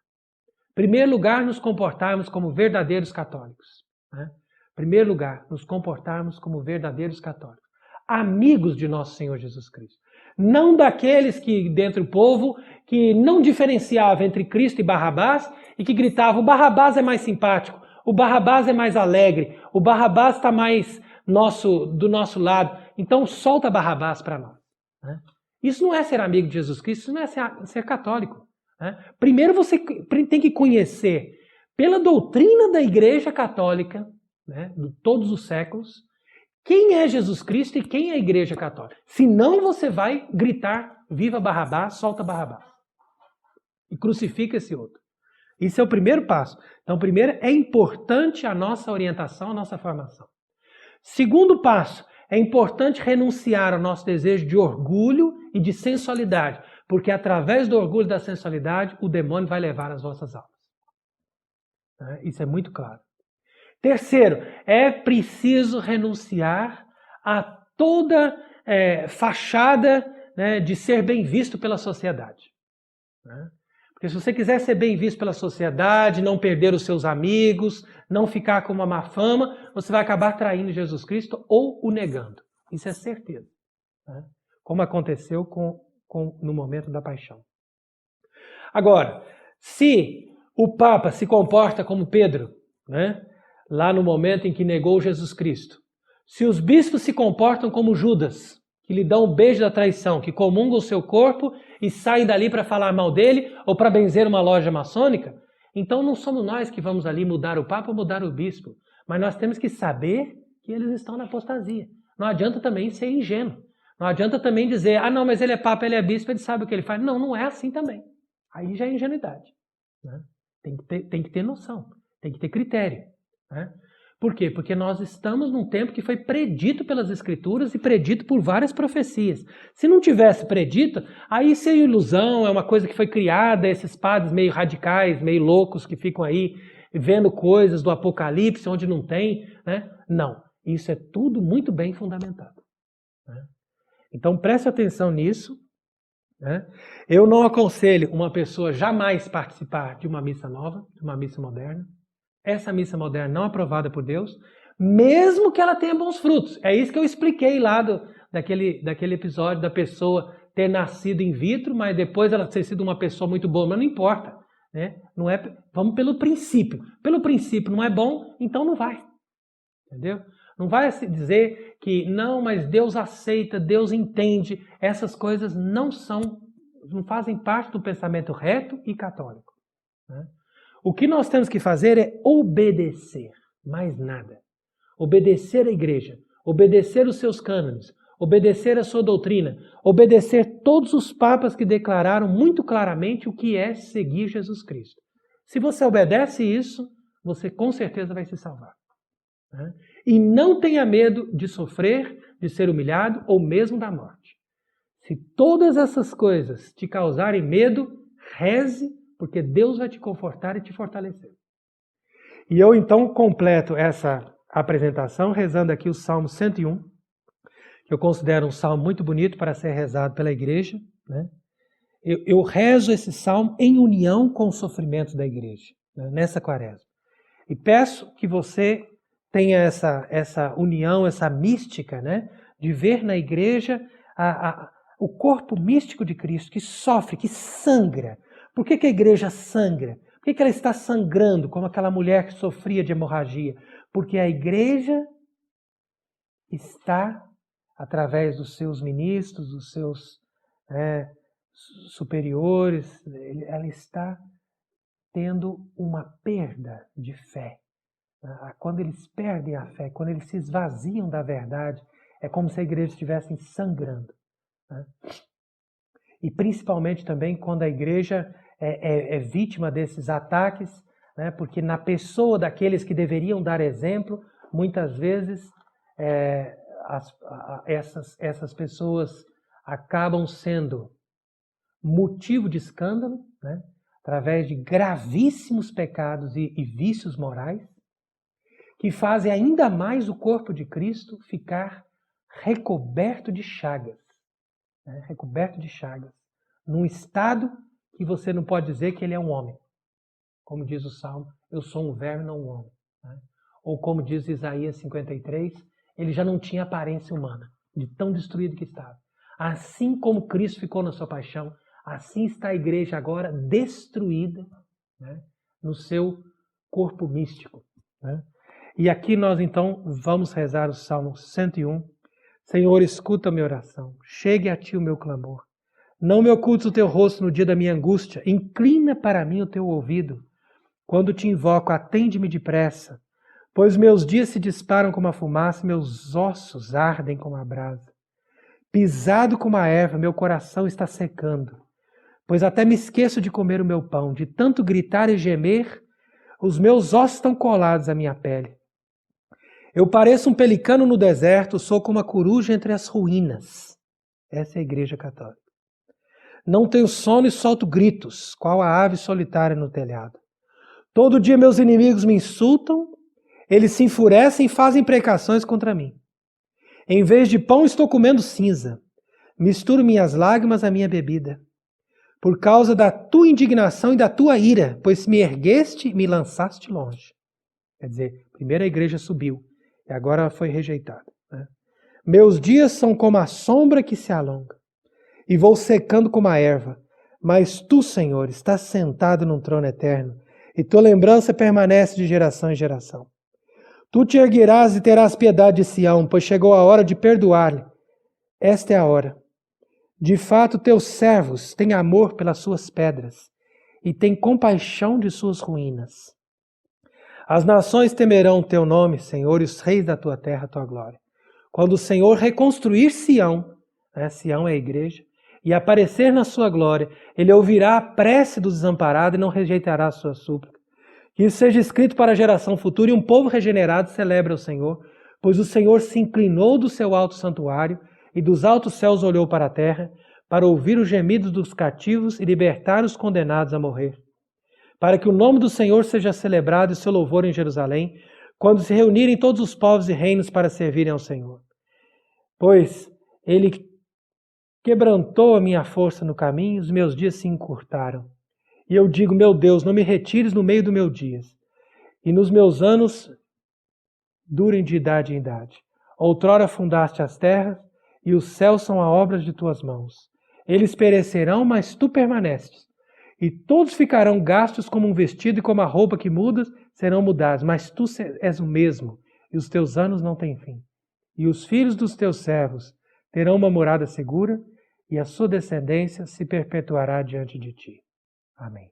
Em primeiro lugar, nos comportarmos como verdadeiros católicos. Né? Em primeiro lugar, nos comportarmos como verdadeiros católicos. Amigos de nosso Senhor Jesus Cristo. Não daqueles que, dentro do povo, que não diferenciava entre Cristo e Barrabás e que gritavam, o Barrabás é mais simpático, o Barrabás é mais alegre, o Barrabás está mais do nosso lado, então solta Barrabás para nós. Né? Isso não é ser amigo de Jesus Cristo, isso não é ser católico. Né? Primeiro você tem que conhecer, pela doutrina da Igreja Católica, né, de todos os séculos, quem é Jesus Cristo e quem é a Igreja Católica. Senão você vai gritar, viva Barrabás, solta Barrabás. E crucifica esse outro. Isso é o primeiro passo. Então, primeiro, é importante a nossa orientação, a nossa formação. Segundo passo, é importante renunciar ao nosso desejo de orgulho e de sensualidade, porque através do orgulho e da sensualidade, o demônio vai levar as vossas almas. Isso é muito claro. Terceiro, é preciso renunciar a toda fachada, né, de ser bem visto pela sociedade. Né? Porque se você quiser ser bem visto pela sociedade, não perder os seus amigos, não ficar com uma má fama, você vai acabar traindo Jesus Cristo ou o negando. Isso é certeza. Né? Como aconteceu no momento da paixão. Agora, se o Papa se comporta como Pedro, né? Lá no momento em que negou Jesus Cristo. Se os bispos se comportam como Judas, que lhe dão o beijo da traição, que comungam o seu corpo e saem dali para falar mal dele ou para benzer uma loja maçônica, então não somos nós que vamos ali mudar o Papa ou mudar o bispo. Mas nós temos que saber que eles estão na apostasia. Não adianta também ser ingênuo. Não adianta também dizer, não, mas ele é Papa, ele é bispo, ele sabe o que ele faz. Não, não é assim também. Aí já é ingenuidade. Né? Tem que ter noção, tem que ter critério. Né? Por quê? Porque nós estamos num tempo que foi predito pelas Escrituras e predito por várias profecias. Se não tivesse predito, aí isso é ilusão, é uma coisa que foi criada, esses padres meio radicais, meio loucos que ficam aí vendo coisas do Apocalipse onde não tem. Né? Não, isso é tudo muito bem fundamentado. Né? Então preste atenção nisso. Né? Eu não aconselho uma pessoa jamais participar de uma missa nova, de uma missa moderna. Essa missa moderna não aprovada por Deus, mesmo que ela tenha bons frutos. É isso que eu expliquei lá daquele episódio da pessoa ter nascido in vitro, mas depois ela ter sido uma pessoa muito boa. Mas não importa. Né? Não é, vamos pelo princípio. Pelo princípio não é bom, então não vai. Entendeu? Não vai se dizer que não, mas Deus aceita, Deus entende. Essas coisas não fazem parte do pensamento reto e católico. Né? O que nós temos que fazer é obedecer, mais nada. Obedecer à igreja, obedecer os seus cânones, obedecer a sua doutrina, obedecer todos os papas que declararam muito claramente o que é seguir Jesus Cristo. Se você obedece isso, você com certeza vai se salvar. Né? E não tenha medo de sofrer, de ser humilhado ou mesmo da morte. Se todas essas coisas te causarem medo, reze, porque Deus vai te confortar e te fortalecer. E eu então completo essa apresentação rezando aqui o Salmo 101, que eu considero um salmo muito bonito para ser rezado pela igreja. Né? Eu rezo esse salmo em união com os sofrimentos da igreja, né? Nessa quaresma. E peço que você tenha essa união, essa mística, né? De ver na igreja o corpo místico de Cristo que sofre, que sangra. Por que a igreja sangra? Por que ela está sangrando como aquela mulher que sofria de hemorragia? Porque a igreja está, através dos seus ministros, dos seus superiores, ela está tendo uma perda de fé. Quando eles perdem a fé, quando eles se esvaziam da verdade, é como se a igreja estivesse sangrando. Né? E principalmente também quando a igreja é vítima desses ataques, né? Porque na pessoa daqueles que deveriam dar exemplo, muitas vezes essas pessoas acabam sendo motivo de escândalo, né? Através de gravíssimos pecados e vícios morais, que fazem ainda mais o corpo de Cristo ficar recoberto de chagas. Né? Recoberto de chagas. Num estado que você não pode dizer que ele é um homem. Como diz o Salmo, eu sou um verme, não um homem. Né? Ou como diz Isaías 53, ele já não tinha aparência humana, de tão destruído que estava. Assim como Cristo ficou na sua paixão, assim está a igreja agora destruída, né? No seu corpo místico. Né? E aqui nós então vamos rezar o Salmo 101. Senhor, escuta a minha oração, chegue a ti o meu clamor. Não me ocultes o teu rosto no dia da minha angústia, inclina para mim o teu ouvido. Quando te invoco, atende-me depressa, pois meus dias se disparam como a fumaça, meus ossos ardem como a brasa. Pisado como a erva, meu coração está secando, pois até me esqueço de comer o meu pão, de tanto gritar e gemer, os meus ossos estão colados à minha pele. Eu pareço um pelicano no deserto, sou como uma coruja entre as ruínas. Essa é a Igreja Católica. Não tenho sono e solto gritos, qual a ave solitária no telhado. Todo dia meus inimigos me insultam, eles se enfurecem e fazem imprecações contra mim. Em vez de pão estou comendo cinza, misturo minhas lágrimas à minha bebida. Por causa da tua indignação e da tua ira, pois me ergueste e me lançaste longe. Quer dizer, primeiro a igreja subiu e agora ela foi rejeitada. Né? Meus dias são como a sombra que se alonga e vou secando como a erva. Mas tu, Senhor, estás sentado num trono eterno, e tua lembrança permanece de geração em geração. Tu te erguerás e terás piedade de Sião, pois chegou a hora de perdoar-lhe. Esta é a hora. De fato, teus servos têm amor pelas suas pedras e têm compaixão de suas ruínas. As nações temerão teu nome, Senhor, e os reis da tua terra, tua glória. Quando o Senhor reconstruir Sião, Sião é a igreja, e aparecer na sua glória, ele ouvirá a prece do desamparado e não rejeitará a sua súplica. Que isso seja escrito para a geração futura e um povo regenerado celebra o Senhor, pois o Senhor se inclinou do seu alto santuário e dos altos céus olhou para a terra, para ouvir os gemidos dos cativos e libertar os condenados a morrer. Para que o nome do Senhor seja celebrado e seu louvor em Jerusalém, quando se reunirem todos os povos e reinos para servirem ao Senhor. Pois ele quebrantou a minha força no caminho e os meus dias se encurtaram. E eu digo, meu Deus, não me retires no meio do meu dias, e nos meus anos durem de idade em idade. Outrora fundaste as terras, e os céus são a obra de tuas mãos. Eles perecerão, mas tu permaneces. E todos ficarão gastos como um vestido e como a roupa que mudas serão mudados. Mas tu és o mesmo, e os teus anos não têm fim. E os filhos dos teus servos terão uma morada segura, e a sua descendência se perpetuará diante de ti. Amém.